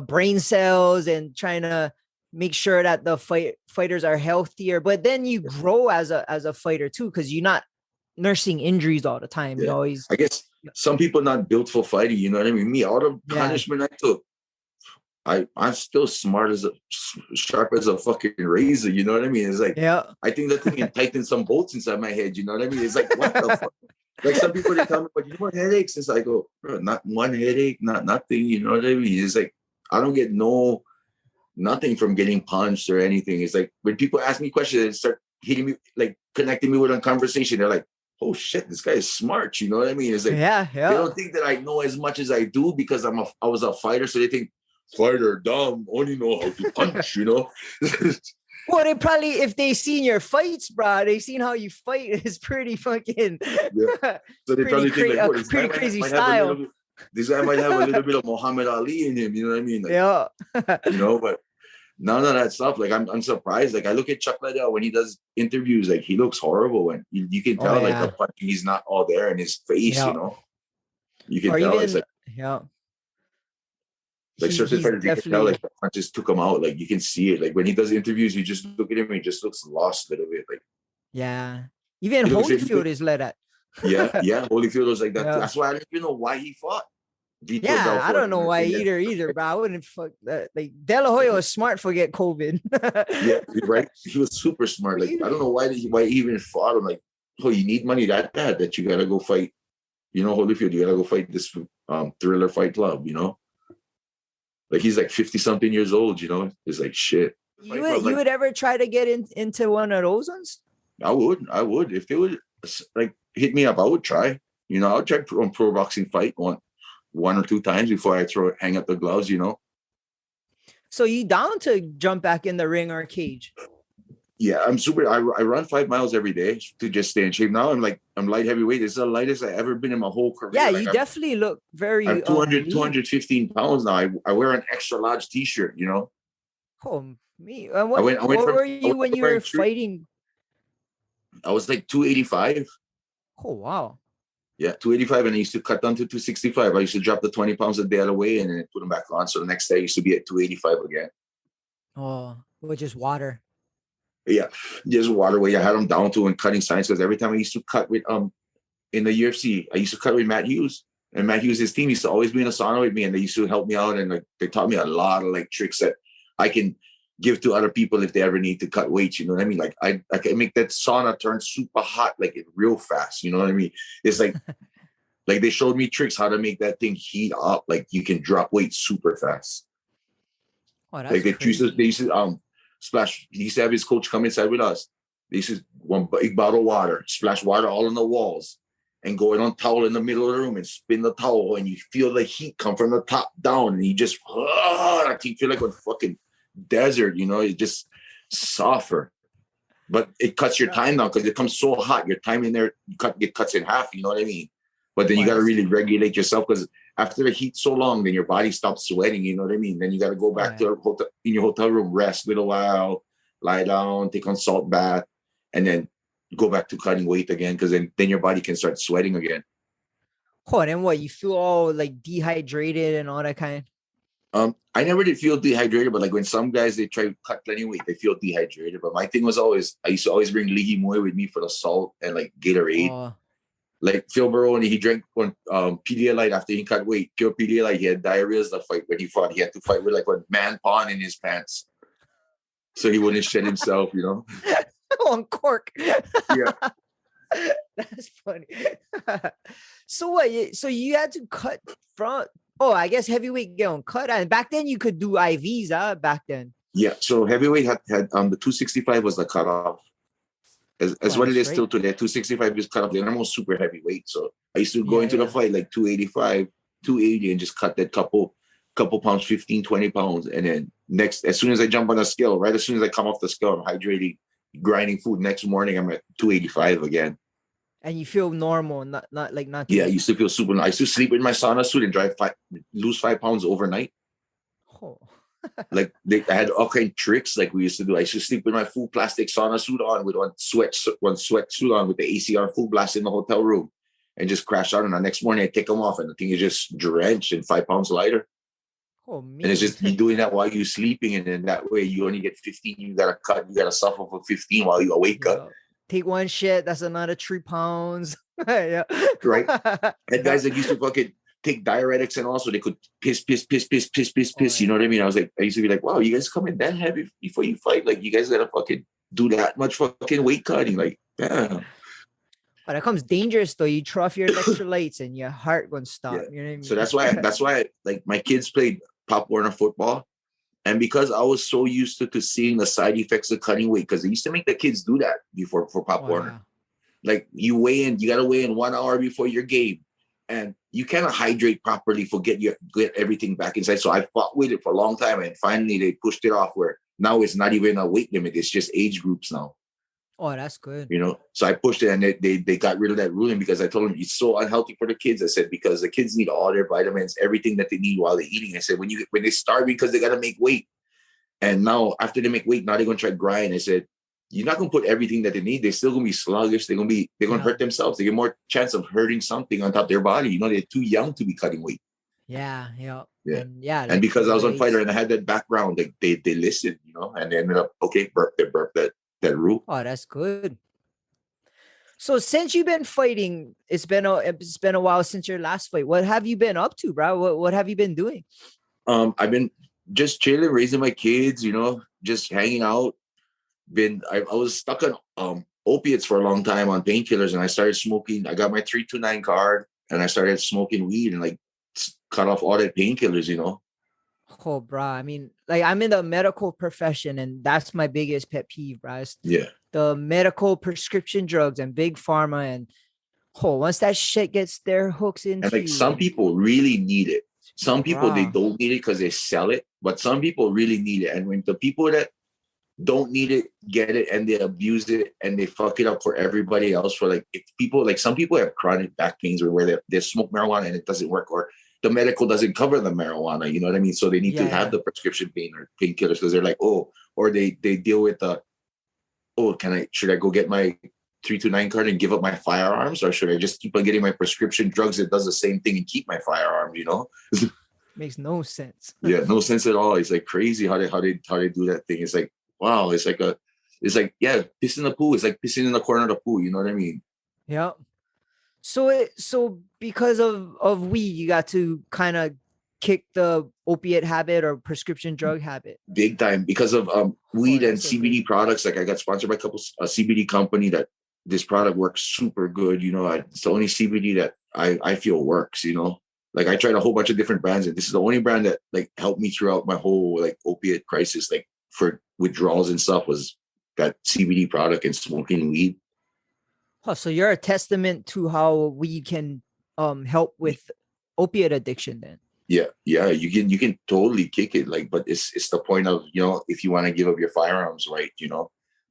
Speaker 1: brain cells and trying to make sure that the fighters are healthier. But then you grow as a fighter too, because you're not nursing injuries all the time. You always.
Speaker 2: I guess some people not built for fighting. You know what I mean? Me, all the punishment I took, I'm still sharp as a fucking razor. You know what I mean? It's like I think that thing can tighten some bolts inside my head. You know what I mean? It's like what the fuck. Like some people, they tell me, "But you want headaches?" It's like, "Oh, bro, not one headache, nothing." You know what I mean? It's like I don't get nothing from getting punched or anything. It's like when people ask me questions and start hitting me, like connecting me with a conversation, they're like, oh shit, this guy is smart. You know what I mean? It's like,
Speaker 1: Yeah,
Speaker 2: they
Speaker 1: yeah.
Speaker 2: don't think that I know as much as I do because I was a fighter. So they think fighter, dumb, only know how to punch, you know?
Speaker 1: Well, they probably, if they seen your fights, bro, they seen how you fight. It's pretty fucking,
Speaker 2: Yeah. So they probably think like, oh, this guy
Speaker 1: pretty crazy
Speaker 2: might have a
Speaker 1: style.
Speaker 2: little bit, this guy might have a little bit of Muhammad Ali in him, you know what I mean? Like,
Speaker 1: Yeah.
Speaker 2: you know, but none of that stuff. Like I'm surprised. Like I look at Chuck Liddell when he does interviews, like he looks horrible, and you can
Speaker 1: Oh
Speaker 2: tell like
Speaker 1: yeah.
Speaker 2: the punching, he's not all there in his face,
Speaker 1: Yeah.
Speaker 2: you know. You can
Speaker 1: Or
Speaker 2: tell it's
Speaker 1: even,
Speaker 2: like
Speaker 1: yeah.
Speaker 2: certain
Speaker 1: He's
Speaker 2: fighters, you can tell
Speaker 1: definitely,
Speaker 2: like the punches took him out. Like you can see it. Like when he does interviews, you just look at him and he just looks lost a little bit. Like
Speaker 1: yeah. Even
Speaker 2: he looks like
Speaker 1: Holyfield is let at.
Speaker 2: yeah. Holyfield was like that too.
Speaker 1: Yeah.
Speaker 2: That's why I don't even know why he fought Vitor
Speaker 1: Yeah, I
Speaker 2: Belfort.
Speaker 1: don't know why either, bro. I wouldn't fuck that. Like De La Hoya was smart for get COVID.
Speaker 2: Yeah, right. He was super smart. Like I don't know why he even fought him. Like, oh, you need money that bad that you gotta go fight. You know, Holyfield, you gotta go fight this Thriller Fight Club. You know, like he's like 50 something years old. You know, it's like shit.
Speaker 1: You would ever try to get into one of those ones?
Speaker 2: I would if they would like hit me up. I would try. You know, I'll try pro boxing fight one or two times before I hang up the gloves. You know.
Speaker 1: So you down to jump back in the ring or cage?
Speaker 2: Yeah, I'm super. I run 5 miles every day to just stay in shape. Now I'm light heavyweight. It's the lightest I've ever been in my whole career.
Speaker 1: Yeah,
Speaker 2: like
Speaker 1: you definitely look very.
Speaker 2: I'm 215 pounds now. I wear an extra large t-shirt, you know.
Speaker 1: Oh me! What were you when you were fighting?
Speaker 2: I was like 285.
Speaker 1: Oh wow!
Speaker 2: Yeah, 285, and I used to cut down to 265. I used to drop the 20 pounds a day out of weight and then put them back on. So the next day I used to be at 285 again.
Speaker 1: Oh, with just water.
Speaker 2: Yeah, just water weight. I had them down to and cutting signs because every time I used to cut with in the UFC, I used to cut with Matt Hughes. And Matt Hughes, his team used to always be in a sauna with me, and they used to help me out, and like they taught me a lot of like tricks that I can give to other people if they ever need to cut weights. You know what I mean? Like I can make that sauna turn super hot, like real fast. You know what I mean? It's like like they showed me tricks how to make that thing heat up. Like you can drop weight super fast.
Speaker 1: Oh, that's
Speaker 2: like they
Speaker 1: crazy.
Speaker 2: used to splash. He used to have his coach come inside with us. They used to one big bottle of water, splash water all on the walls, and go in on towel in the middle of the room and spin the towel, and you feel the heat come from the top down, and you just you feel like a fucking desert, you know. It's just softer, but it cuts your time down because it comes so hot. Your time in there it cuts in half. You know what I mean? But then you got to really regulate yourself because after the heat so long, then your body stops sweating. You know what I mean? Then you got to go back to in your hotel room, rest a little while, lie down, take on salt bath, and then go back to cutting weight again because then your body can start sweating again.
Speaker 1: Oh, and then what? You feel all like dehydrated and all that kind?
Speaker 2: I never did feel dehydrated, but like when some guys they try to cut plenty of weight, they feel dehydrated. But my thing was I used to always bring Ligi Moy with me for the salt and like Gatorade.
Speaker 1: Oh.
Speaker 2: Like Phil Baroni, he drank one Pedialyte after he cut weight. Pure Pedialyte. He had diarrhea the fight when he fought. He had to fight with like a man pawn in his pants, so he wouldn't shit himself. You know.
Speaker 1: On cork.
Speaker 2: Yeah.
Speaker 1: That's funny. So what? So you had to cut from? Oh, I guess heavyweight get on cut. And back then you could do IVs. Back then.
Speaker 2: Yeah. So heavyweight had the 265 was the cutoff. As what it is still today, 265 is cut off. They're almost super heavyweight. So I used to go into the fight like 285, 280 and just cut that couple pounds, 15, 20 pounds. And then as soon as I jump on the scale, right as soon as I come off the scale, I'm hydrating, grinding food. Next morning, I'm at 285 again.
Speaker 1: And you feel normal, not.
Speaker 2: Yeah, I used to feel super nice. I used to sleep in my sauna suit and lose 5 pounds overnight.
Speaker 1: Oh.
Speaker 2: Like I had all kind of tricks like we used to do. I used to sleep with my full plastic sauna suit on with one sweatsuit on with the AC on full blast in the hotel room and just crash out. And the next morning I take them off and the thing is just drenched and 5 pounds lighter.
Speaker 1: Oh, man.
Speaker 2: And it's just you doing that while you're sleeping. And then that way you only get 15. You got to suffer for 15 while you wake up.
Speaker 1: Take one shit. That's another 3 pounds. Yeah.
Speaker 2: Right. And guys that used to fucking take diuretics and also they could piss. You know what I mean? I used to be like, wow, you guys coming that heavy before you fight? Like you guys gotta fucking do that much fucking weight cutting. Like, damn.
Speaker 1: But it comes dangerous though. You throw off your electrolytes and your heart won't stop.
Speaker 2: Yeah.
Speaker 1: You know what I mean?
Speaker 2: So that's why like my kids played Pop Warner football. And because I was so used to seeing the side effects of cutting weight, because they used to make the kids do that before for Pop Warner. Like you got to weigh in 1 hour before your game. And you cannot hydrate properly get everything back inside. So I fought with it for a long time, and finally they pushed it off where now it's not even a weight limit. It's just age groups now.
Speaker 1: Oh, that's good.
Speaker 2: So I pushed it, and they got rid of that ruling because I told them it's so unhealthy for the kids. I said, because the kids need all their vitamins, everything that they need while they're eating. I said, when they starve because they got to make weight. And now after they make weight, now they're going to try to grind. I said, you're not going to put everything that they need. They're still going to be sluggish. They're going to hurt themselves. They get more chance of hurting something on top of their body. They're too young to be cutting weight.
Speaker 1: Yeah.
Speaker 2: And
Speaker 1: like
Speaker 2: because I was on Fighter and I had that background, they listened, and they ended up, okay, burp that rule.
Speaker 1: Oh, that's good. So since you've been fighting, it's been a while since your last fight. What have you been up to, bro? What have you been doing?
Speaker 2: I've been just chilling, raising my kids, just hanging out. I was stuck on opiates for a long time on painkillers, and I started smoking. I got my 329 card, and I started smoking weed and cut off all that painkillers.
Speaker 1: Oh, bro. I mean, like, I'm in the medical profession, and that's my biggest pet peeve, bro. The medical prescription drugs and big pharma, and once that shit gets their hooks into
Speaker 2: and some people really need it. Some people they don't need it because they sell it, but some people really need it. And when the people that don't need it get it and they abuse it and they fuck it up for everybody else, for some people have chronic back pains where they smoke marijuana and it doesn't work, or the medical doesn't cover the marijuana, you know what I mean? So they need to have the prescription pain or painkillers because they're like, or they deal with should I go get my 329 card and give up my firearms, or should I just keep on getting my prescription drugs that does the same thing and keep my firearms,
Speaker 1: Makes no sense.
Speaker 2: Yeah, no sense at all. It's like crazy how they do that thing. It's like, wow, it's like piss in the pool. It's like pissing in the corner of the pool. You know what I mean?
Speaker 1: Yeah. So because of weed, you got to kind of kick the opiate habit or prescription drug habit
Speaker 2: big time because of weed and CBD products. Like I got sponsored by a CBD company that this product works super good. It's the only CBD that I feel works. Like I tried a whole bunch of different brands, and this is the only brand that helped me throughout my whole opiate crisis, for withdrawals and stuff, was that CBD product and smoking weed.
Speaker 1: Oh, so you're a testament to how weed can help with opiate addiction then.
Speaker 2: Yeah, you can totally kick it, but it's the point of, if you want to give up your firearms, right,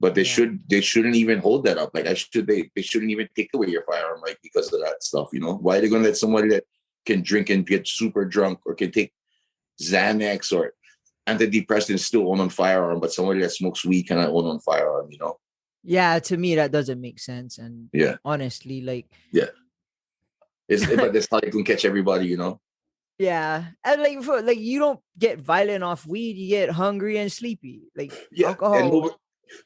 Speaker 2: but they shouldn't even hold that up. They shouldn't even take away your firearm, because of that stuff. Why are they going to let somebody that can drink and get super drunk or can take Xanax or antidepressants still own a firearm, but somebody that smokes weed cannot own a firearm?
Speaker 1: Yeah, to me that doesn't make sense. And honestly,
Speaker 2: but that's how you can catch everybody.
Speaker 1: Yeah, and you don't get violent off weed; you get hungry and sleepy. Alcohol.
Speaker 2: And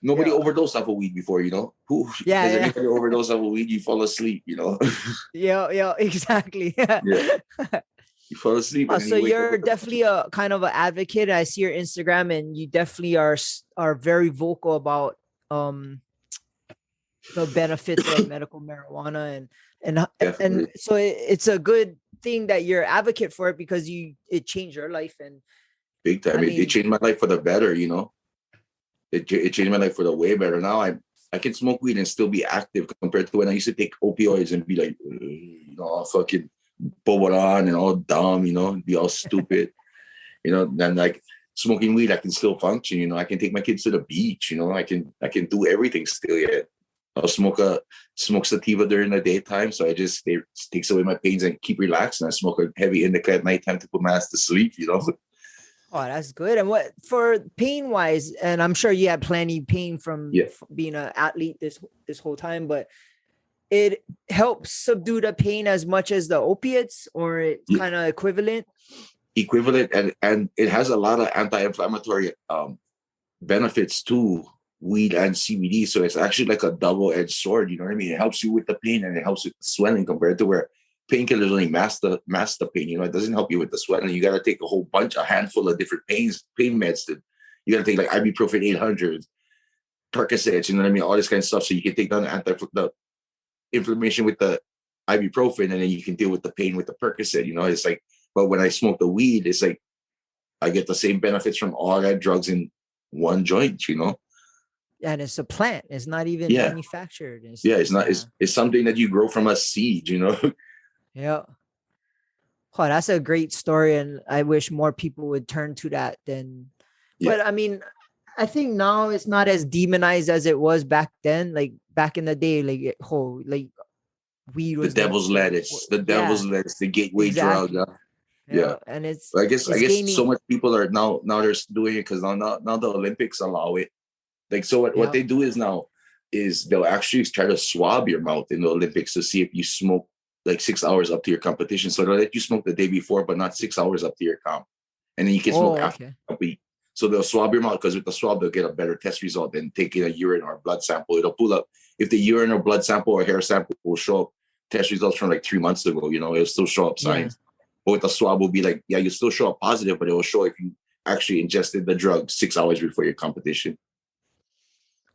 Speaker 2: nobody overdosed off of weed before, Who? Has anybody overdosed off of weed? You fall asleep,
Speaker 1: Yeah, exactly.
Speaker 2: You fall asleep.
Speaker 1: So you're definitely a kind of an advocate. I see your Instagram, and you definitely are very vocal about the benefits of medical marijuana, and so it's a good thing that you're advocate for it because it changed your life and
Speaker 2: big time. It changed my life for the better, It changed my life for the way better. Now I can smoke weed and still be active compared to when I used to take opioids and be like, all fucking bubble on and all dumb, be all stupid. Then smoking weed, I can still function. I can take my kids to the beach. I can do everything still yet. I'll smoke sativa during the daytime, so it takes away my pains and keep relaxed. And I smoke a heavy indica at nighttime to put my ass to sleep.
Speaker 1: Oh, that's good. And what for pain wise? And I'm sure you had plenty pain from being an athlete this whole time, but it helps subdue the pain as much as the opiates, or it's kind of equivalent.
Speaker 2: And it has a lot of anti-inflammatory benefits too. Weed and CBD, so it's actually like a double-edged sword. You know what I mean? It helps you with the pain and it helps with the swelling compared to where painkillers only mask the pain. It doesn't help you with the swelling. You got to take a handful of different pain meds. You got to take ibuprofen 800, Percocets. You know what I mean? All this kind of stuff, so you can take down the inflammation with the ibuprofen, and then you can deal with the pain with the Percocet. It's but when I smoke the weed, it's I get the same benefits from all that drugs in one joint.
Speaker 1: And it's a plant. It's not even
Speaker 2: Yeah.
Speaker 1: manufactured.
Speaker 2: Yeah, it's not. It's something that you grow from a seed, you know.
Speaker 1: Yeah. Oh, that's a great story, and I wish more people would turn to that. Then,
Speaker 2: Yeah.
Speaker 1: but I mean, I think now it's not as demonized as it was back then. Like back in the day, like weed
Speaker 2: The
Speaker 1: was
Speaker 2: devil's lettuce, the devil's lettuce, the gateway drug.
Speaker 1: exactly.
Speaker 2: Yeah.
Speaker 1: And
Speaker 2: I
Speaker 1: it's
Speaker 2: guess so
Speaker 1: gaining.
Speaker 2: much people are now they're doing it because now the Olympics allow it. Like, so what they do is they'll actually try to swab your mouth in the Olympics to see if you smoke like 6 hours up to your competition. So they'll let you smoke the day before, but not 6 hours up to your comp. And then you can smoke after a week. So they'll swab your mouth, because with the swab, they'll get a better test result than taking a urine or blood sample. It'll pull up if the urine or blood sample or hair sample will show up test results from like 3 months ago, it'll still show up signs. But with the swab will be like, yeah, you still show up positive, but it will show if you actually ingested the drug 6 hours before your competition.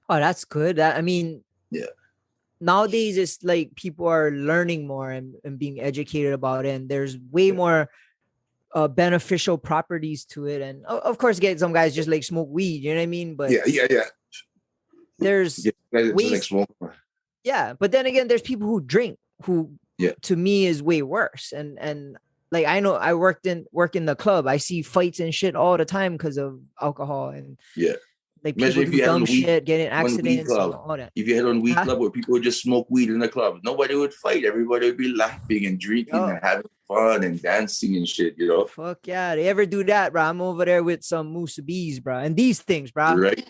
Speaker 1: Oh, that's good. I mean,
Speaker 2: yeah.
Speaker 1: Nowadays it's like people are learning more and being educated about it, and there's way more beneficial properties to it. And of course, get some guys just like smoke weed, you know what I mean? But there's ways,
Speaker 2: like smoke.
Speaker 1: Yeah, but then again, there's people who drink, who to me is way worse. And like, I know I work in the club, I see fights and shit all the time because of alcohol, and like people do dumb shit, get in accidents and all that.
Speaker 2: If you had on weed club where people would just smoke weed in the club, nobody would fight. Everybody would be laughing and drinking and having fun and dancing and shit,
Speaker 1: Fuck yeah. They ever do that, bro? I'm over there with some Moose Bees, bro. And these things, bro.
Speaker 2: Right.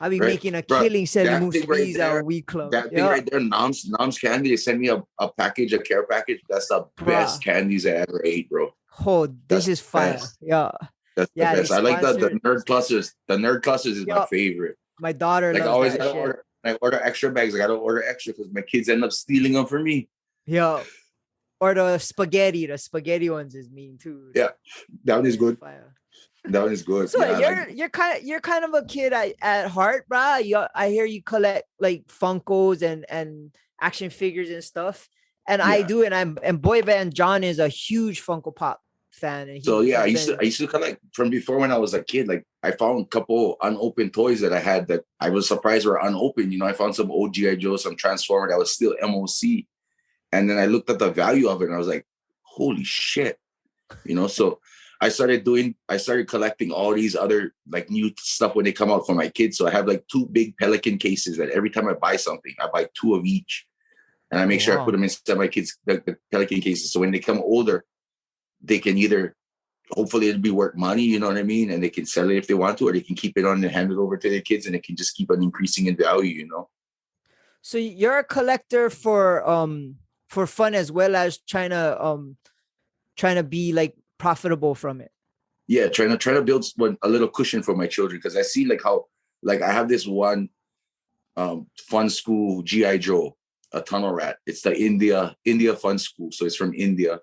Speaker 1: I be making a killing selling Moose Bees out weed club.
Speaker 2: That thing right there, Nom's Candy, they sent me a package, a care package. That's the best candies I ever ate, bro.
Speaker 1: Oh, this is fire. Yeah.
Speaker 2: That's the best. I like the nerd clusters. The nerd clusters is my favorite.
Speaker 1: My daughter
Speaker 2: loves
Speaker 1: always
Speaker 2: that shit. I order extra bags. I gotta order extra because my kids end up stealing them for me.
Speaker 1: Yeah. Or the spaghetti ones is mean too.
Speaker 2: Yeah, that one is good. That one is good.
Speaker 1: So you're kind of a kid at heart, bro. I hear you collect like Funkos and action figures and stuff, and I do. And Boy Band John is a huge Funko Pop fan. And
Speaker 2: I used to collect from before when I was a kid. Like, I found a couple unopened toys that I had that I was surprised were unopened. I found some old G.I. Joe, some Transformer that was still MOC. And then I looked at the value of it and I was like, holy shit. So I started collecting all these other like new stuff when they come out for my kids. So I have like 2 big Pelican cases that every time I buy something, I buy 2 of each. And I make sure I put them inside my kids' the Pelican cases. So when they come older, they can either, hopefully it'll be worth money, you know what I mean? And they can sell it if they want to, or they can keep it on and hand it over to their kids, and it can just keep on increasing in value,
Speaker 1: So you're a collector for fun as well as trying to be like profitable from it.
Speaker 2: Yeah, trying to build a little cushion for my children, because I see like how, like, I have this one fun school G.I. Joe, a tunnel rat. It's the India fun school, so it's from India.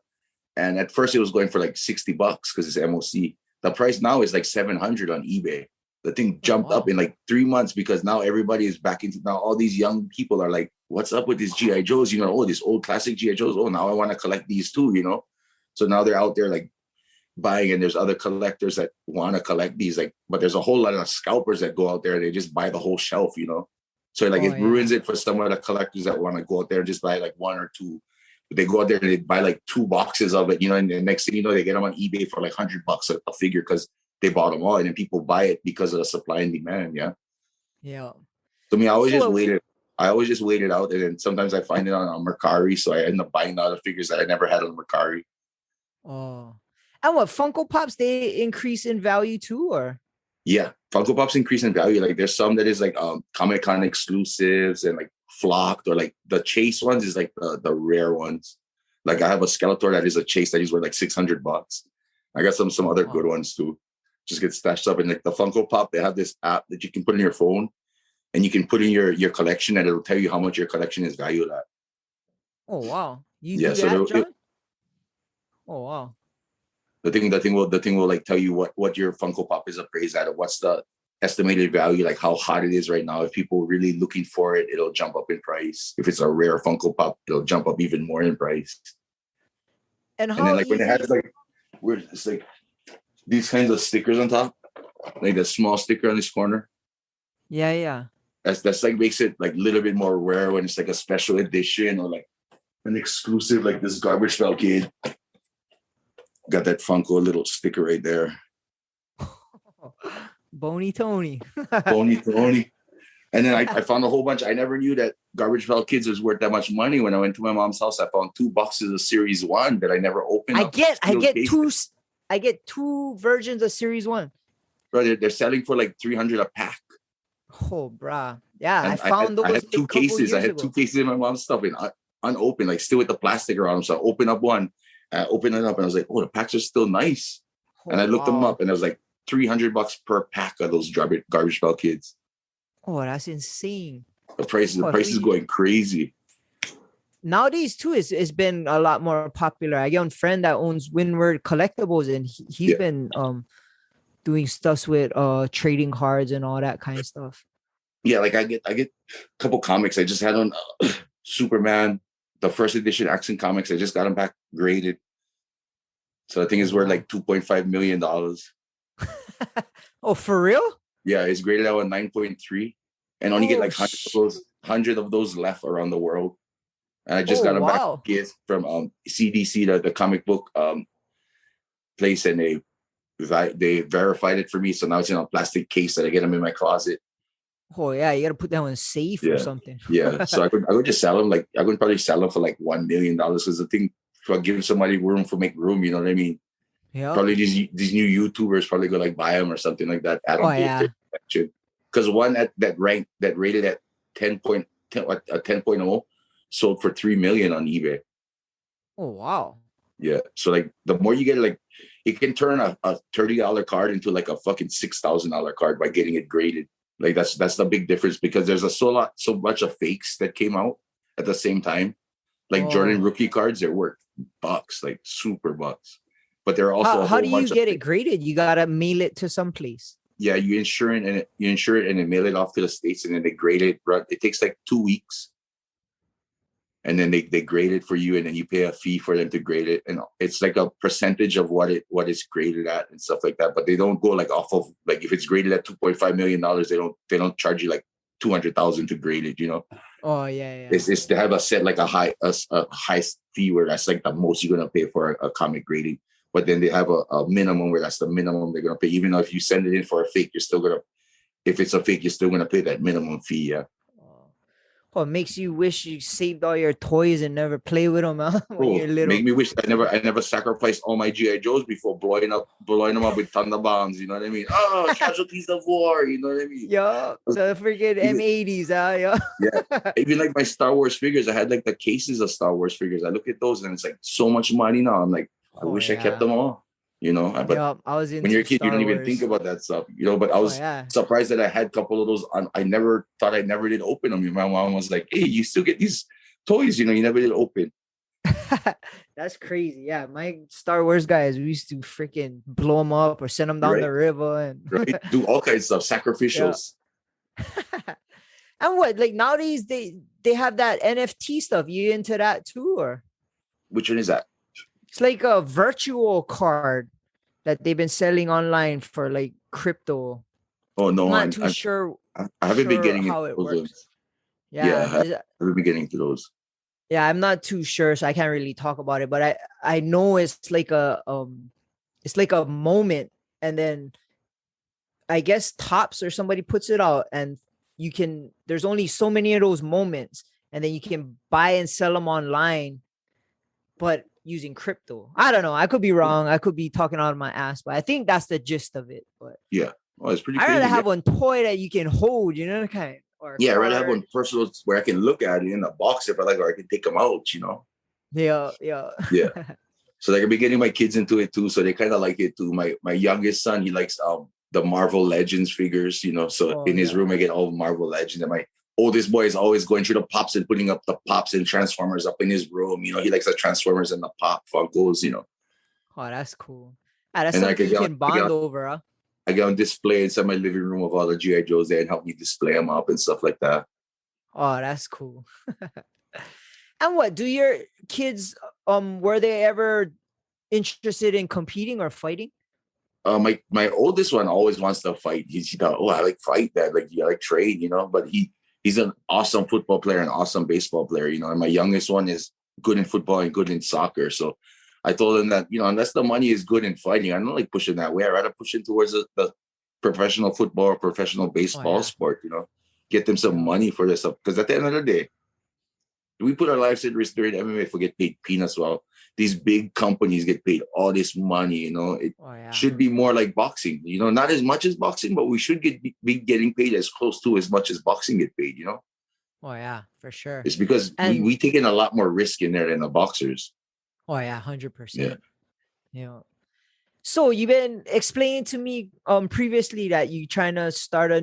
Speaker 2: And at first it was going for like $60 because it's MOC. The price now is like $700 on eBay. The thing jumped up in like 3 months because now everybody is back into, now all these young people are like, what's up with these G.I. Joes? These old classic G.I. Joes. Oh, now I want to collect these too, So now they're out there like buying, and there's other collectors that want to collect these, like, but there's a whole lot of scalpers that go out there and they just buy the whole shelf, So like it ruins it for some of the collectors that want to go out there and just buy like 1 or 2. They go out there and they buy like 2 boxes of it, and the next thing you know, they get them on eBay for like $100 a figure because they bought them all, and then people buy it because of the supply and demand. Yeah. So I always just waited. I always just wait it out, and then sometimes I find it on Mercari, so I end up buying other figures that I never had on Mercari.
Speaker 1: Oh, and what, Funko Pops, they increase in value too, or?
Speaker 2: Yeah, Funko Pops increase in value. Like, there's some that is like Comic-Con exclusives and like flocked, or like the Chase ones is like the rare ones. Like, I have a Skeletor that is a Chase that is worth like $600. I got some other good ones too. Just get stashed up. And like the Funko Pop, they have this app that you can put in your phone, and you can put in your collection, and it'll tell you how much your collection is valued at.
Speaker 1: Oh wow! You do that, John? Oh wow!
Speaker 2: The thing will like tell you what your Funko Pop is appraised at, or what's the estimated value, like how hot it is right now. If people are really looking for it, it'll jump up in price. If it's a rare Funko Pop, it'll jump up even more in price.
Speaker 1: And
Speaker 2: then like when it has like, where it's like these kinds of stickers on top, like the small sticker on this corner.
Speaker 1: Yeah.
Speaker 2: That's like makes it like a little bit more rare when it's like a special edition or like an exclusive, like this Garbage Pail Kid. Got that Funko little sticker right there.
Speaker 1: Bony Tony.
Speaker 2: Tony Tony. And then I found a whole bunch. I never knew that Garbage Pail Kids was worth that much money. When I went to my mom's house, I found 2 boxes of Series 1 that I never opened.
Speaker 1: I get 2 versions of Series 1.
Speaker 2: Bro, they're selling for like $300 a pack.
Speaker 1: Oh, bruh. Yeah,
Speaker 2: And
Speaker 1: I found those.
Speaker 2: I had 2 cases. I had 2 cases in my mom's stuff and unopened, like still with the plastic around them. So I opened up one, I opened it up, and I was like, oh, the packs are still nice.
Speaker 1: Oh,
Speaker 2: and I looked them up, and it was like $300 per pack of those Garbage Pail Kids.
Speaker 1: Oh, that's insane.
Speaker 2: The price is going crazy.
Speaker 1: Nowadays too, it's been a lot more popular. I got a friend that owns Windward Collectibles, and he's been doing stuff with trading cards and all that kind of stuff.
Speaker 2: Yeah, like I get a couple comics. I just had on Superman, the first edition Action Comics. I just got them back graded. So I think it's worth like $2.5 million.
Speaker 1: Oh, for real?
Speaker 2: Yeah, it's graded out at 9.3, and only get like 100 of those left around the world. And I just got them back gifts from CDC, the comic book place, and they verified it for me. So now it's in a plastic case that I get them in my closet.
Speaker 1: Oh yeah, you gotta put that one safe or something.
Speaker 2: Yeah, so I could just sell them. Like I could probably sell them for like $1 million because the thing for giving somebody room for make room. You know what I mean? Yeah. Probably these new YouTubers probably go like buy them or something like that. Because one that rated at 10.0 sold for $3 million on eBay.
Speaker 1: Oh wow.
Speaker 2: Yeah. So like the more you get, like it can turn a $30 card into like a fucking $6,000 card by getting it graded. Like that's the big difference, because there's so much of fakes that came out at the same time. Like Jordan rookie cards, they're worth bucks, like super bucks. But there are also
Speaker 1: how do you get it graded? You gotta mail it to some place.
Speaker 2: Yeah, you insure it and then mail it off to the States, and then they grade it. It takes like 2 weeks. And then they grade it for you, and then you pay a fee for them to grade it. And it's like a percentage of what it's graded at and stuff like that. But they don't go like off of, like if it's graded at $2.5 million, they don't charge you like $200,000 to grade it, you know?
Speaker 1: Oh yeah.
Speaker 2: It's they have a set like a high fee where that's like the most you're gonna pay for a comic grading. But then they have a minimum where that's the minimum they're gonna pay. Even though if you send it in for a fake, you're still gonna, if it's a fake, you're still gonna pay that minimum fee. Yeah.
Speaker 1: Oh, it makes you wish you saved all your toys and never play with them, huh? When you're little.
Speaker 2: Make me wish I never sacrificed all my G.I. Joes before blowing them up with thunder bombs. You know what I mean? Oh, casualties of war. You know what I mean?
Speaker 1: Yeah, the freaking M80s,
Speaker 2: Yeah. Even like my Star Wars figures, I had like the cases of Star Wars figures. I look at those and it's like so much money now. I'm like, I wish I kept them all. You know, but
Speaker 1: I was in.
Speaker 2: When you're a kid, you don't even think about that stuff, you know. But I was surprised that I had a couple of those. I never thought I never did open them. My mom was like, "Hey, you still get these toys? You know, you never did open."
Speaker 1: That's crazy. Yeah, my Star Wars guys, we used to freaking blow them up or send them down the river and
Speaker 2: do all kinds of stuff, sacrificials.
Speaker 1: And what, like nowadays they have that NFT stuff. You into that too, or
Speaker 2: which one is that?
Speaker 1: It's like a virtual card that they've been selling online for like crypto.
Speaker 2: Oh no,
Speaker 1: I'm not too sure.
Speaker 2: I haven't been getting
Speaker 1: how it works.
Speaker 2: Ones. Yeah, I haven't been getting to those.
Speaker 1: Yeah, I'm not too sure, so I can't really talk about it. But I know it's like a moment, and then I guess Tops or somebody puts it out, and there's only so many of those moments, and then you can buy and sell them online, but using crypto. I don't know. I could be wrong. I could be talking out of my ass, but I think that's the gist of it. But
Speaker 2: yeah, well, it's pretty.
Speaker 1: I'd rather have one toy that you can hold, you know, kind of.
Speaker 2: I'd rather have one personal where I can look at it in a box if I like, or I can take them out, you know.
Speaker 1: Yeah.
Speaker 2: So like I've been getting my kids into it too, so they kind of like it too. My youngest son, he likes the Marvel Legends figures, you know. So in his room, I get all Marvel Legends, and my oldest boy is always going through the Pops and putting up the Pops and Transformers up in his room. You know, he likes the Transformers and the Pop Funkos, you know.
Speaker 1: Oh, that's cool. That's something you can bond over, huh?
Speaker 2: I get on display inside my living room of all the G.I. Joes there and help me display them up and stuff like that. Oh,
Speaker 1: that's cool. And what, do your kids, were they ever interested in competing or fighting?
Speaker 2: My oldest one always wants to fight. He thought, I like fight that, like I like trade, you know. But he he's an awesome football player and awesome baseball player, you know, and my youngest one is good in football and good in soccer. So I told him that, you know, unless the money is good in fighting, I don't like pushing that way. I'd rather push it towards the professional football or professional baseball sport, you know, get them some money for this stuff. Because at the end of the day, we put our lives at risk during MMA if we get paid peanuts. Well, these big companies get paid all this money, you know. It should be more like boxing, you know, not as much as boxing, but we should be getting paid as close to as much as boxing get paid, you know.
Speaker 1: Oh yeah, for sure.
Speaker 2: It's because we take in a lot more risk in there than the boxers.
Speaker 1: Oh yeah, 100%. Yeah. So you've been explaining to me previously that you trying to start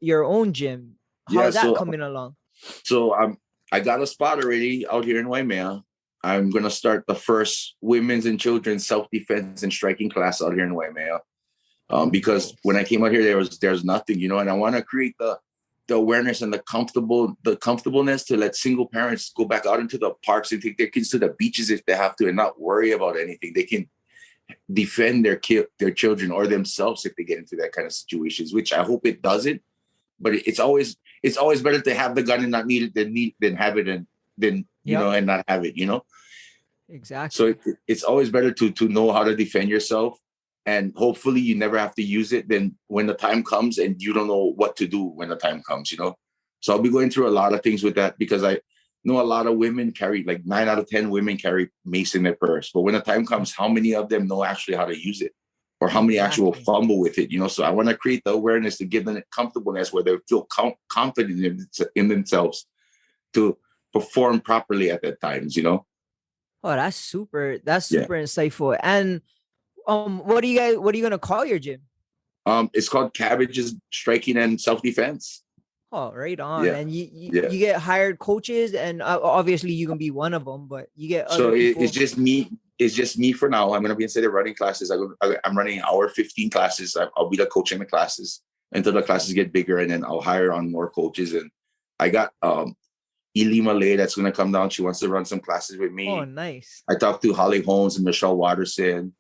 Speaker 1: your own gym. How's that coming along?
Speaker 2: So I got a spot already out here in Waimea. I'm gonna start the first women's and children's self-defense and striking class out here in Waimea. Because when I came out here, there's nothing, you know, and I want to create the awareness and the comfortableness to let single parents go back out into the parks and take their kids to the beaches if they have to and not worry about anything. They can defend their children or themselves if they get into that kind of situations, which I hope it doesn't. But it's always better to have the gun and not need it than have it and then you know and not have it, you know.
Speaker 1: Exactly.
Speaker 2: So it's always better to know how to defend yourself. And hopefully you never have to use it then when the time comes and you don't know what to do when the time comes, you know? So I'll be going through a lot of things with that because I know a lot of women carry, like 9 out of 10 women carry mace in their purse. But when the time comes, how many of them know actually how to use it? Or how many actual fumble with it, you know? So I want to create the awareness to give them comfortableness where they feel confident in themselves to perform properly at that times, you know?
Speaker 1: Oh, that's super insightful. And what are you gonna call your gym?
Speaker 2: It's called Cabbage's Striking and Self-Defense.
Speaker 1: Oh, right on. Yeah. And you get hired coaches, and obviously you can be one of them, but you get other people.
Speaker 2: It's just me. It's just me for now. I'm gonna be instead of running classes. I'm running hour 15 classes. I'll be the coach in the classes until the classes get bigger, and then I'll hire on more coaches. And I got Eli Malay that's gonna come down. She wants to run some classes with me.
Speaker 1: Oh, nice.
Speaker 2: I talked to Holly Holmes and Michelle Watterson.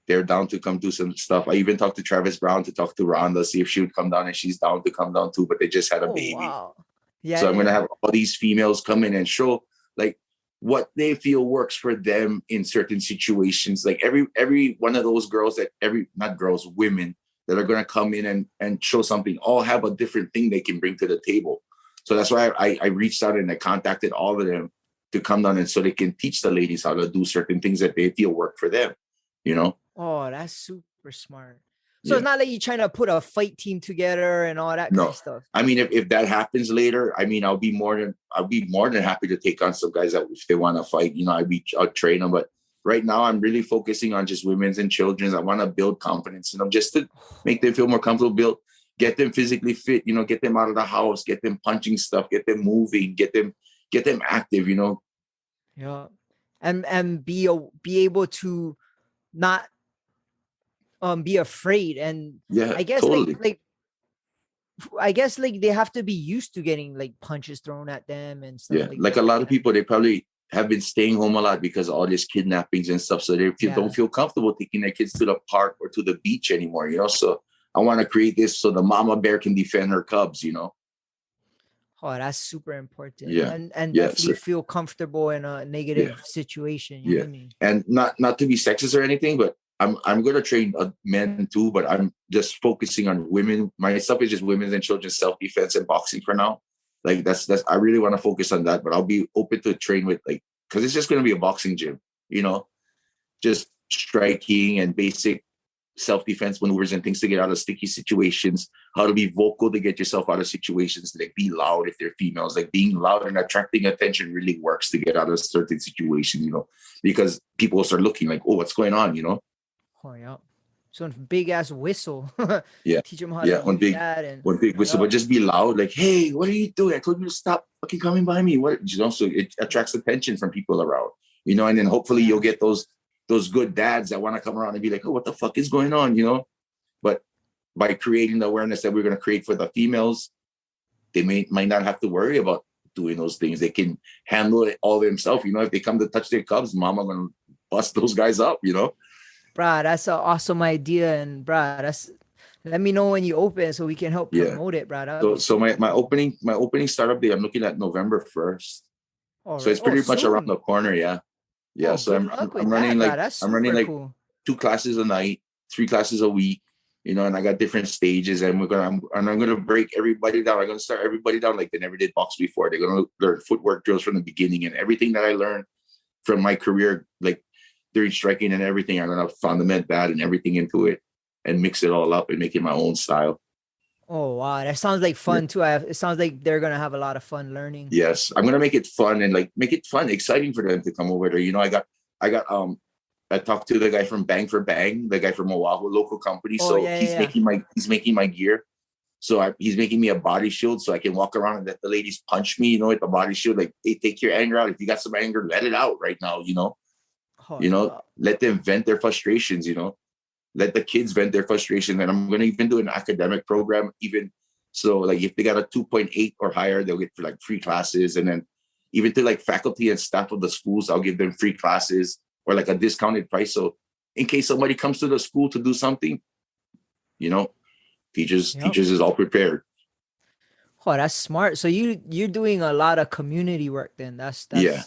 Speaker 2: They're down to come do some stuff. I even talked to Travis Brown to talk to Rhonda, see if she would come down, and she's down to come down too, but they just had a baby.
Speaker 1: Wow. Yeah.
Speaker 2: So I'm going to have all these females come in and show like what they feel works for them in certain situations. Like every one of those girls women that are going to come in and show something, all have a different thing they can bring to the table. So that's why I reached out and I contacted all of them to come down and so they can teach the ladies how to do certain things that they feel work for them, you know?
Speaker 1: Oh, that's super smart. So it's not like you're trying to put a fight team together and all that kind of stuff.
Speaker 2: I mean, if that happens later, I mean, I'll be more than happy to take on some guys that if they want to fight, you know, I'll train them. But right now I'm really focusing on just women's and children's. I want to build confidence in them just to make them feel more comfortable, get them physically fit, you know, get them out of the house, get them punching stuff, get them moving, get them active, you know.
Speaker 1: Yeah. And be able to not be afraid. And I guess totally. I guess they have to be used to getting like punches thrown at them and stuff.
Speaker 2: Yeah, like a lot of people, they probably have been staying home a lot because of all these kidnappings and stuff. So they don't feel comfortable taking their kids to the park or to the beach anymore, you know. So I want to create this so the mama bear can defend her cubs, you know.
Speaker 1: Oh, that's super important.
Speaker 2: Yeah.
Speaker 1: And definitely feel comfortable in a negative situation. You know what I mean?
Speaker 2: And not to be sexist or anything, but I'm going to train men too, but I'm just focusing on women. My stuff is just women's and children's self-defense and boxing for now. Like that's I really want to focus on that, but I'll be open to train with because it's just going to be a boxing gym, you know, just striking and basic self-defense maneuvers and things to get out of sticky situations, how to be vocal to get yourself out of situations, like be loud if they're females, like being loud and attracting attention really works to get out of certain situations, you know, because people will start looking like, oh, what's going on, you know?
Speaker 1: Oh, yeah. So big ass whistle. Teach them how to do that. And
Speaker 2: one big whistle, but just be loud, like, hey, what are you doing? I told you to stop fucking coming by me. What, you know, so it attracts attention from people around, you know, and then hopefully you'll get those good dads that want to come around and be like, oh, what the fuck is going on, you know? But by creating the awareness that we're going to create for the females, they might not have to worry about doing those things. They can handle it all themselves. You know, if they come to touch their cubs, mama going to bust those guys up, you know?
Speaker 1: Bruh, that's an awesome idea. And bruh, Let me know when you open so we can help
Speaker 2: Yeah.
Speaker 1: promote it, bro. That'd be
Speaker 2: So my
Speaker 1: super cool.
Speaker 2: opening startup day, I'm looking at November 1st.
Speaker 1: All
Speaker 2: So
Speaker 1: right.
Speaker 2: it's
Speaker 1: Oh,
Speaker 2: pretty much around
Speaker 1: soon.
Speaker 2: the corner. Yeah. Yeah.
Speaker 1: Oh,
Speaker 2: So
Speaker 1: good luck with
Speaker 2: I'm
Speaker 1: that,
Speaker 2: running
Speaker 1: bro.
Speaker 2: like
Speaker 1: That's
Speaker 2: I'm running
Speaker 1: super
Speaker 2: like
Speaker 1: cool.
Speaker 2: 2 classes a night, 3 classes a week, and I got different stages, and I'm gonna break everybody down. I'm gonna start everybody down like they never did box before. They're gonna learn footwork drills from the beginning, and everything that I learned from my career, like during striking and everything, I'm gonna fundament that and everything into it and mix it all up and make it my own style.
Speaker 1: Oh, wow. That sounds like
Speaker 2: Yeah.
Speaker 1: fun too. It sounds like they're gonna have a lot of fun learning.
Speaker 2: Yes, I'm gonna make it fun and like make it fun, exciting for them to come over there. I talked to the guy from Bang for Bang, the guy from Oahu, local company.
Speaker 1: Oh,
Speaker 2: So
Speaker 1: yeah, yeah, yeah.
Speaker 2: he's making my gear. So he's making me a body shield so I can walk around and let the ladies punch me, with the body shield. Like, hey, take your anger out. If you got some anger, let it out right now.
Speaker 1: Oh, yeah.
Speaker 2: Let them vent their frustrations. Let the kids vent their frustration. And I'm gonna even do an academic program, even so like if they got a 2.8 or higher, they'll get like free classes. And then even to like faculty and staff of the schools, I'll give them free classes or like a discounted price. So in case somebody comes to the school to do something, teachers
Speaker 1: Yep.
Speaker 2: is all prepared.
Speaker 1: Oh, that's smart. So you're doing a lot of community work then. That's
Speaker 2: Yeah.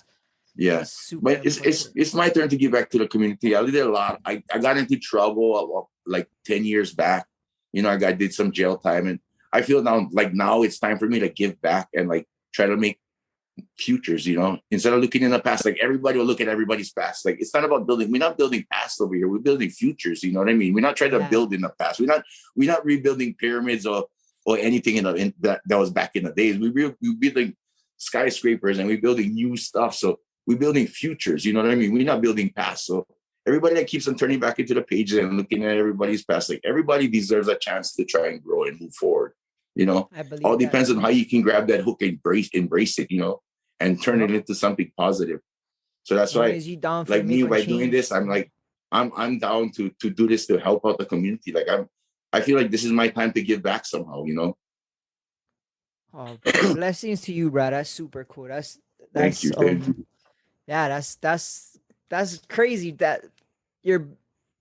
Speaker 1: that's super
Speaker 2: But it's my turn to give back to the community. I did a lot. I got into trouble like 10 years back. I did some jail time, and I feel now it's time for me to give back and like try to make futures, instead of looking in the past. Like everybody will look at everybody's past. Like it's not about building. We're not building past over here. We're building futures. You know what I mean? We're not trying to build in the past. We're not rebuilding pyramids or anything that was back in the days. We're building skyscrapers and we're building new stuff. So we're building futures. You know what I mean? We're not building past. So everybody that keeps on turning back into the pages and looking at everybody's past, like everybody deserves a chance to try and grow and move forward.
Speaker 1: I believe
Speaker 2: All depends
Speaker 1: that
Speaker 2: on how you can grab that hook and embrace it, and turn it into something positive. So that's
Speaker 1: As long
Speaker 2: why,
Speaker 1: as you down for
Speaker 2: like me,
Speaker 1: making
Speaker 2: by doing
Speaker 1: change.
Speaker 2: this, I'm like, I'm down to do this to help out the community. Like I feel like this is my time to give back somehow,
Speaker 1: Oh, blessings to you, bro. That's super cool.
Speaker 2: Thank you.
Speaker 1: Yeah, that's crazy that you're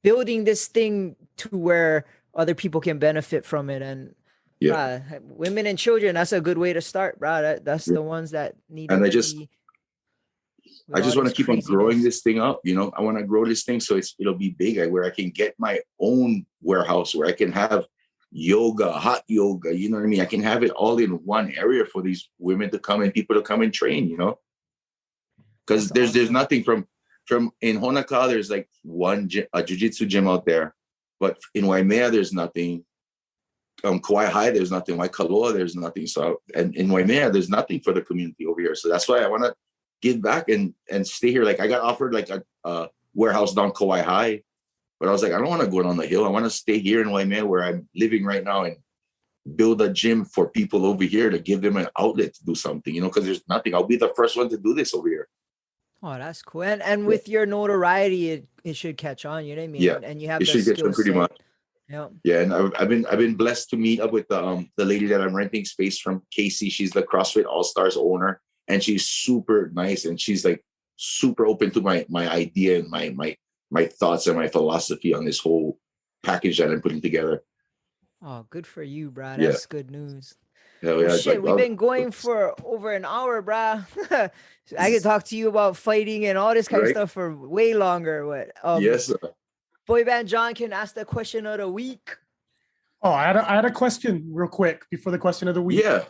Speaker 1: building this thing to where other people can benefit from it. And
Speaker 2: Yeah.
Speaker 1: women and children, that's a good way to start, bro. That's the ones that need to be.
Speaker 2: I just want to keep on growing this thing up. I want to grow this thing so it'll be big, where I can get my own warehouse where I can have yoga, hot yoga. You know what I mean? I can have it all in one area for these women to come and people to come and train. Because there's nothing from in Honoka. There's like a jiu-jitsu gym out there, but in Waimea there's nothing. Kauai High, there's nothing. Waikoloa, there's nothing. So, and in Waimea, there's nothing for the community over here. So that's why I want to give back and stay here. Like I got offered like a warehouse down Kauai High, but I was like, I don't want to go down the hill. I want to stay here in Waimea where I'm living right now and build a gym for people over here to give them an outlet to do something, because there's nothing. I'll be the first one to do this over here.
Speaker 1: Oh, that's cool. And with your notoriety, it should catch on. You know what I mean?
Speaker 2: Yeah.
Speaker 1: And you have
Speaker 2: it
Speaker 1: the
Speaker 2: should get
Speaker 1: skill
Speaker 2: pretty
Speaker 1: set.
Speaker 2: much.
Speaker 1: Yeah.
Speaker 2: Yeah, and I've been blessed to meet up with the lady that I'm renting space from, Casey. She's the CrossFit All Stars owner, and she's super nice, and she's like super open to my idea and my thoughts and my philosophy on this whole package that I'm putting together.
Speaker 1: Oh, good for you, bro. That's good news.
Speaker 2: Hell yeah,
Speaker 1: shit, we've been going for over an hour, bro. I could talk to you about fighting and all this kind of stuff for way longer. What?
Speaker 2: Yes.
Speaker 1: Boy Band John can ask the question of the week.
Speaker 3: Oh, I had a question real quick before the question of the week.
Speaker 2: Yeah.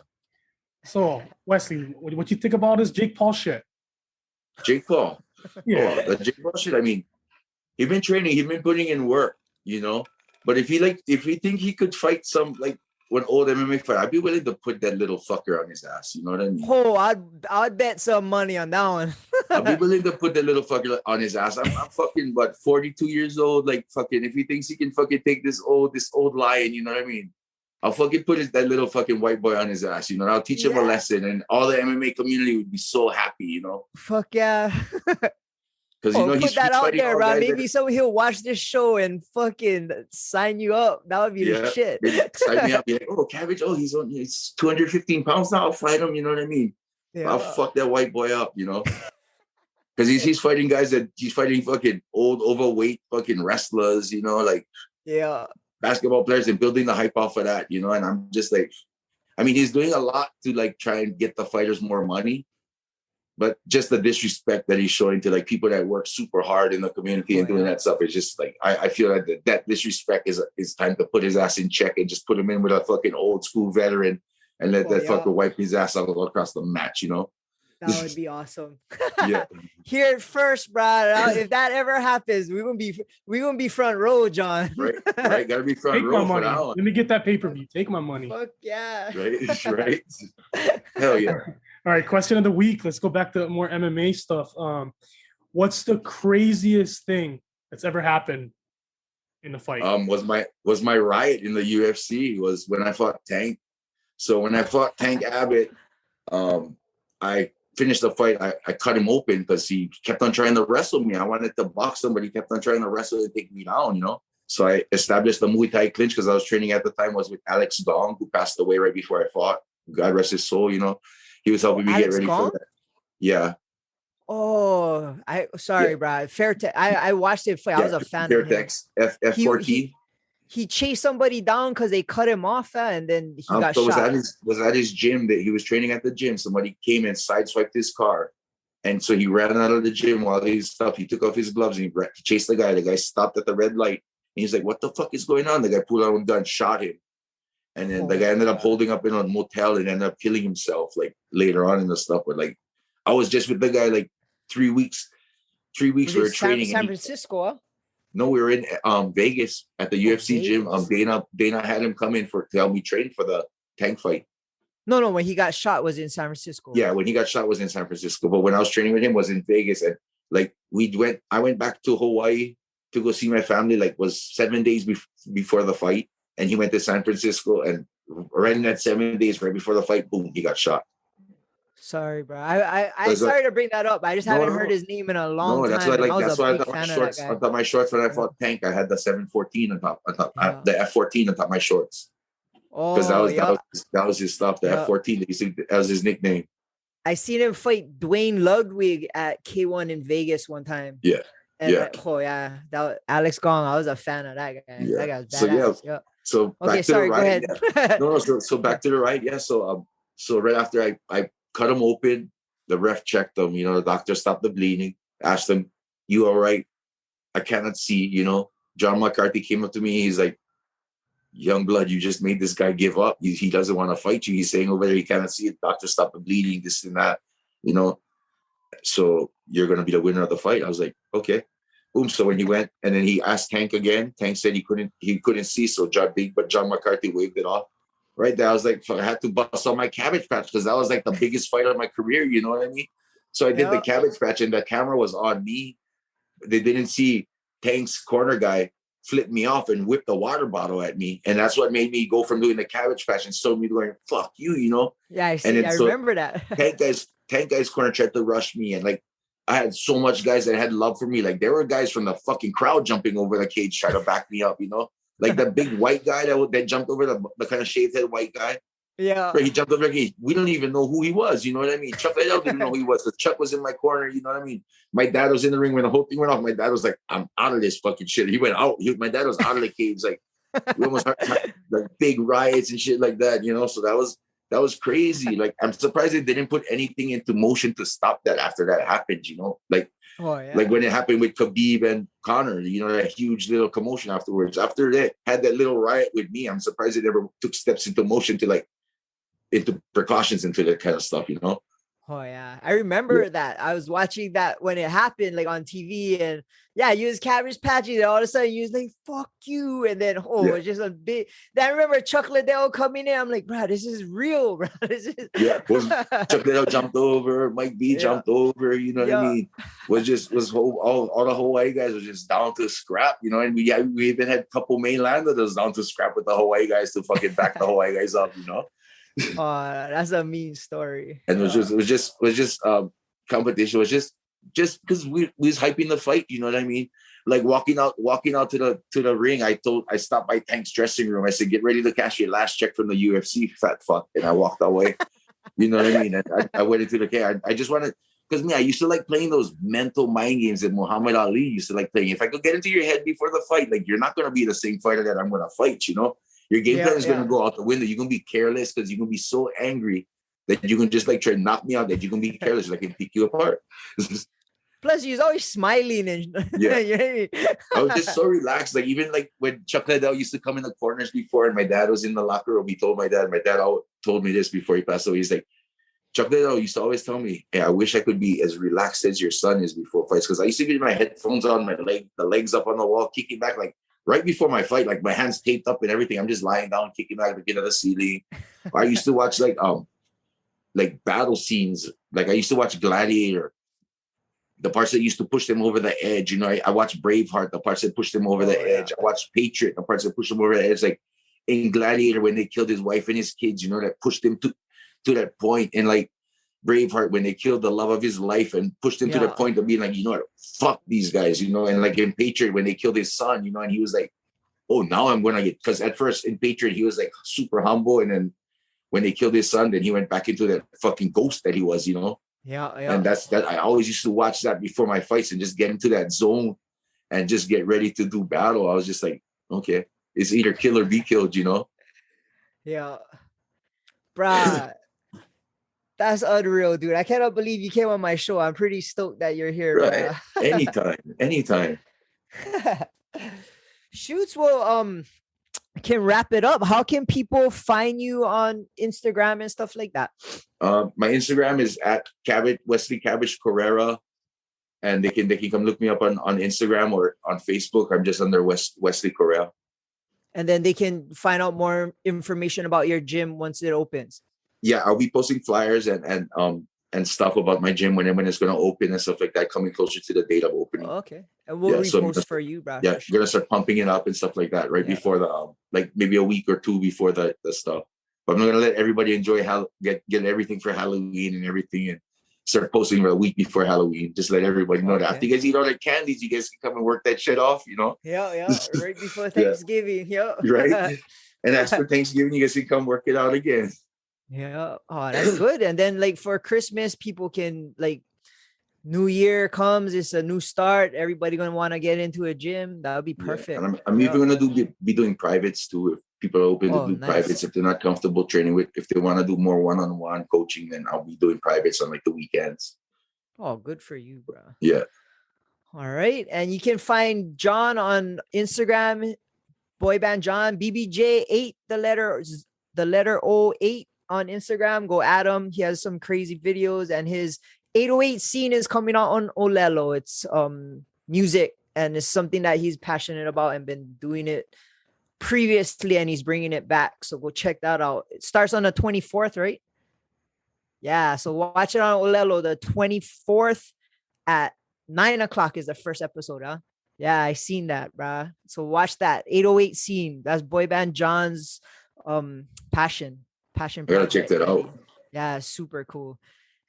Speaker 3: So, Wesley, what you think about this Jake Paul shit?
Speaker 2: Jake Paul.
Speaker 3: Yeah.
Speaker 2: The Jake Paul shit. I mean, he's been training. He's been putting in work. But if he think he could fight some like one old MMA fighter, I'd be willing to put that little fucker on his ass. You know what I mean?
Speaker 1: Oh, I'd bet some money on that one.
Speaker 2: I'll be willing to put that little fucker on his ass. I'm fucking 42 years old. Like fucking, if he thinks he can fucking take this old lion, you know what I mean? I'll fucking put that little fucking white boy on his ass. I'll teach him a lesson, and all the MMA community would be so happy.
Speaker 1: Fuck yeah.
Speaker 2: Because
Speaker 1: put that out there, bro. Maybe he'll watch this show and fucking sign you up. That would be the shit.
Speaker 2: Sign me up. Be like, oh, Cabbage. Oh, he's 215 pounds now. I'll fight him. You know what I mean? Yeah. I'll fuck that white boy up. Because he's fighting guys he's fighting fucking old overweight fucking wrestlers.
Speaker 1: Yeah.
Speaker 2: basketball players and building the hype off of that, you know. And I'm just like, I mean, he's doing a lot to like try and get the fighters more money, but just the disrespect that he's showing to like people that work super hard in the community and doing that stuff is just like, I feel like that disrespect is time to put his ass in check and just put him in with a fucking old school veteran and let that fucker wipe his ass out all across the match, you know?
Speaker 1: That would be awesome.
Speaker 2: Yeah.
Speaker 1: Hear it first, bro. If that ever happens, we gonna be front row, John.
Speaker 2: Right. Gotta be front row for that one.
Speaker 3: Let me get that pay-per-view. Take my money.
Speaker 1: Fuck yeah.
Speaker 2: Right. Hell yeah.
Speaker 3: All right, question of the week. Let's go back to more MMA stuff. What's the craziest thing that's ever happened in a fight?
Speaker 2: Was my riot in the UFC was when I fought Tank. So when I fought Tank Abbott, I finished the fight. I cut him open because he kept on trying to wrestle me. I wanted to box him, but he kept on trying to wrestle and take me down, you know? So I established the Muay Thai clinch because I was training at the time was with Alex Gong, who passed away right before I fought. God rest his soul, you know? He was helping me get ready for that. Yeah.
Speaker 1: Oh, bro. Fairtex. I watched it fight. I was a fan of him.
Speaker 2: Fairtex, F14.
Speaker 1: He chased somebody down because they cut him off, and then he got
Speaker 2: so
Speaker 1: shot.
Speaker 2: Was at his gym that he was training at the gym. Somebody came and sideswiped his car. And so he ran out of the gym while his stuff. He took off his gloves and he chased the guy. The guy stopped at the red light. And he's like, what the fuck is going on? The guy pulled out a gun, shot him. And then the guy ended up holding up in a motel and ended up killing himself like later on in the stuff. But like, I was just with the guy like 3 weeks. 3 weeks we were training.
Speaker 1: San Francisco, huh?
Speaker 2: No, we were in Vegas at the UFC gym. Dana had him come in to help me train for the Tank fight.
Speaker 1: No, when he got shot was in San Francisco.
Speaker 2: Yeah, when he got shot was in San Francisco. But when I was training with him was in Vegas. And like I went back to Hawaii to go see my family, like was 7 days before the fight. And he went to San Francisco, and right in that 7 days, right before the fight, boom, he got shot.
Speaker 1: Sorry, bro. I sorry to bring that up. I just haven't heard his name in a long time.
Speaker 2: That's why I thought my shorts. I thought my shorts when I fought Tank. I had the 714 on top. The F14 on top of my shorts. Because that was his stuff. The F14. That was his nickname.
Speaker 1: I seen him fight Dwayne Ludwig at K1 in Vegas one time.
Speaker 2: Yeah.
Speaker 1: That was Alex Gong. I was a fan of that guy.
Speaker 2: Yeah.
Speaker 1: That guy was badass.
Speaker 2: So back to the right. Go ahead. So back to the right. Yeah. So right after I cut him open, the ref checked him. You know, the doctor stopped the bleeding. Asked him, "You all right?" I cannot see. You know, John McCarthy came up to me. He's like, "Young blood, you just made this guy give up. He doesn't want to fight you. He's saying over there he cannot see it. Doctor stopped the bleeding. This and that. You know, so you're gonna be the winner of the fight." I was like, "Okay." Boom. So when he went and then he asked Tank again, Tank said he couldn't see. So John McCarthy waved it off. Right there, I was like, I had to bust on my cabbage patch because that was like the biggest fight of my career. You know what I mean? So I did the cabbage patch, and the camera was on me. They didn't see Tank's corner guy flip me off and whip the water bottle at me, and that's what made me go from doing the cabbage patch and so me going, "Fuck you," you know?
Speaker 1: Yeah, I see. I remember that.
Speaker 2: Tank guys corner tried to rush me, and like I had so much guys that had love for me. Like there were guys from the fucking crowd jumping over the cage trying to back me up, you know? Like that big white guy that jumped over the kind of shaved head white guy.
Speaker 1: Yeah.
Speaker 2: He jumped over. We don't even know who he was. You know what I mean? Chuck Liddell didn't know who he was. So Chuck was in my corner. You know what I mean? My dad was in the ring when the whole thing went off. My dad was like, "I'm out of this fucking shit." He went out. My dad was out of the cage. Like we almost had like big riots and shit like that. You know? So that was crazy. Like I'm surprised they didn't put anything into motion to stop that after that happened. You know? Like when it happened with Khabib and Conor, you know, that huge little commotion afterwards. After they had that little riot with me, I'm surprised they never took steps into motion to like into precautions into that kind of stuff, you know?
Speaker 1: Oh yeah, I remember that. I was watching that when it happened, like on TV, and you was cabbage patchy, and all of a sudden you was like, "Fuck you," and then it's just a big. Then I remember Chuck Liddell coming in. I'm like, "Bro, this is real, bro. This is."
Speaker 2: Chuck Liddell jumped over, Mike B jumped over. You know what I mean? All the Hawaii guys was just down to scrap. You know, and we even had a couple mainlanders down to scrap with the Hawaii guys to fucking back the Hawaii guys up. You know.
Speaker 1: That's a mean story.
Speaker 2: And it was just competition. It was just because we was hyping the fight, you know what I mean? Like walking out to the ring, I stopped by Tank's dressing room. I said, "Get ready to cash your last check from the UFC, fat fuck." And I walked away. You know what I mean? And I went into the cage. I just wanted, because me, I used to like playing those mental mind games that Muhammad Ali used to like playing. If I could get into your head before the fight, like you're not gonna be the same fighter that I'm gonna fight, you know? Your game plan is gonna go out the window. You're gonna be careless because you're gonna be so angry that you can just like try to knock me out, that you can be careless, like I can pick you apart.
Speaker 1: Plus, he's always smiling and
Speaker 2: Yeah.
Speaker 1: you know what I mean?
Speaker 2: I was just so relaxed. Like even like when Chuck Liddell used to come in the corners before, and my dad was in the locker room, he told my dad told me this before he passed away. He's like, Chuck Liddell used to always tell me, "Hey, I wish I could be as relaxed as your son is before fights." Because I used to be with my headphones on, the legs up on the wall, kicking back, like right before my fight, like my hands taped up and everything. I'm just lying down, kicking back, looking at the ceiling. I used to watch like battle scenes. Like I used to watch Gladiator, the parts that used to push them over the edge. You know, I watched Braveheart, the parts that pushed them over the edge. I watched Patriot, the parts that pushed them over the edge. Like in Gladiator, when they killed his wife and his kids, you know, that pushed him to that point. And like Braveheart, when they killed the love of his life and pushed him to the point of being like, you know what, fuck these guys, you know. And like in Patriot, when they killed his son, you know, and he was like, oh, now I'm gonna get, because at first in Patriot he was like super humble, and then when they killed his son, then he went back into that fucking ghost that he was, you know. And that's that. I always used to watch that before my fights and just get into that zone and just get ready to do battle. I was just like, okay, it's either kill or be killed, you know.
Speaker 1: Yeah, bruh. That's unreal, dude. I cannot believe you came on my show. I'm pretty stoked that you're here.
Speaker 2: Right. Anytime.
Speaker 1: Shoots, well, can wrap it up. How can people find you on Instagram and stuff like that?
Speaker 2: My Instagram is at Wesley Cabbage Correira, and they can come look me up on Instagram or on Facebook. I'm just under Wesley Correira.
Speaker 1: And then they can find out more information about your gym once it opens.
Speaker 2: Yeah, I'll be posting flyers and stuff about my gym when it's going to open and stuff like that, coming closer to the date of opening.
Speaker 1: Okay, and we'll repost for you, bro.
Speaker 2: Yeah, we're gonna start pumping it up and stuff like that before the like maybe a week or two before the stuff. But I'm gonna let everybody enjoy get everything for Halloween and everything, and start posting a week before Halloween. Just let everybody know that after you guys eat all the candies, you guys can come and work that shit off, you know?
Speaker 1: Yeah, right before Thanksgiving. Yeah.
Speaker 2: Right. And after Thanksgiving, you guys can come work it out again.
Speaker 1: Yeah. Oh, that's good. And then like for Christmas, people can like New Year comes, it's a new start. Everybody gonna want to get into a gym. That would be perfect.
Speaker 2: And I'm even gonna be doing privates too. If people are open to do privates, if they're not comfortable training with, if they want to do more one-on-one coaching, then I'll be doing privates on like the weekends. Oh,
Speaker 1: good for you, bro.
Speaker 2: Yeah.
Speaker 1: All right. And you can find John on Instagram, Boyband John, BBJ8, the letter 08 on Instagram. Go at him. He has some crazy videos, and his 808 scene is coming out on Olelo. It's music, and it's something that he's passionate about and been doing it previously, and he's bringing it back. So go check that out. It starts on the 24th, right? Yeah. So watch it on Olelo the 24th at 9:00 is the first episode, huh? Yeah, I seen that, bruh. So watch that 808 scene. That's Boyband John's passion.
Speaker 2: I gotta check that out.
Speaker 1: Yeah, super cool.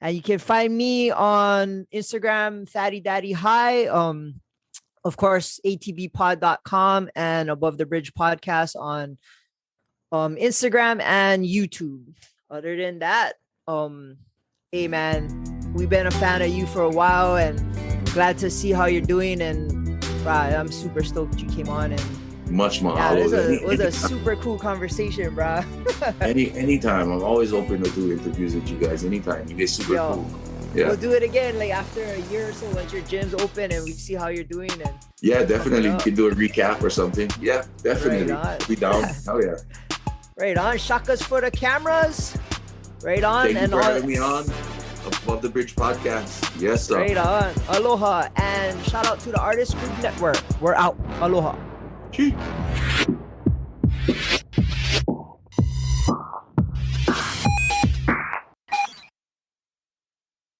Speaker 1: And you can find me on Instagram, Thaddy Daddy High. Of course, atbpod.com and Above the Bridge podcast on Instagram and YouTube. Other than that, hey man, we've been a fan of you for a while, and glad to see how you're doing. And I'm super stoked you came on, and
Speaker 2: much more.
Speaker 1: Yeah, it was a super cool conversation, bro.
Speaker 2: Anytime. I'm always open to do interviews with you guys. Anytime. You guys super cool. Yeah.
Speaker 1: We'll do it again like after a year or so once your gym's open and we see how you're doing. And
Speaker 2: yeah, definitely. We can do a recap or something. Yeah, definitely. Right, be down. Hell yeah.
Speaker 1: Right on. Shakas for the cameras. Right on.
Speaker 2: Thank you for having me on Above the Bridge podcast. Yes, sir.
Speaker 1: Right on. Aloha. And shout out to the Artist Group Network. We're out. Aloha.
Speaker 2: Cheers.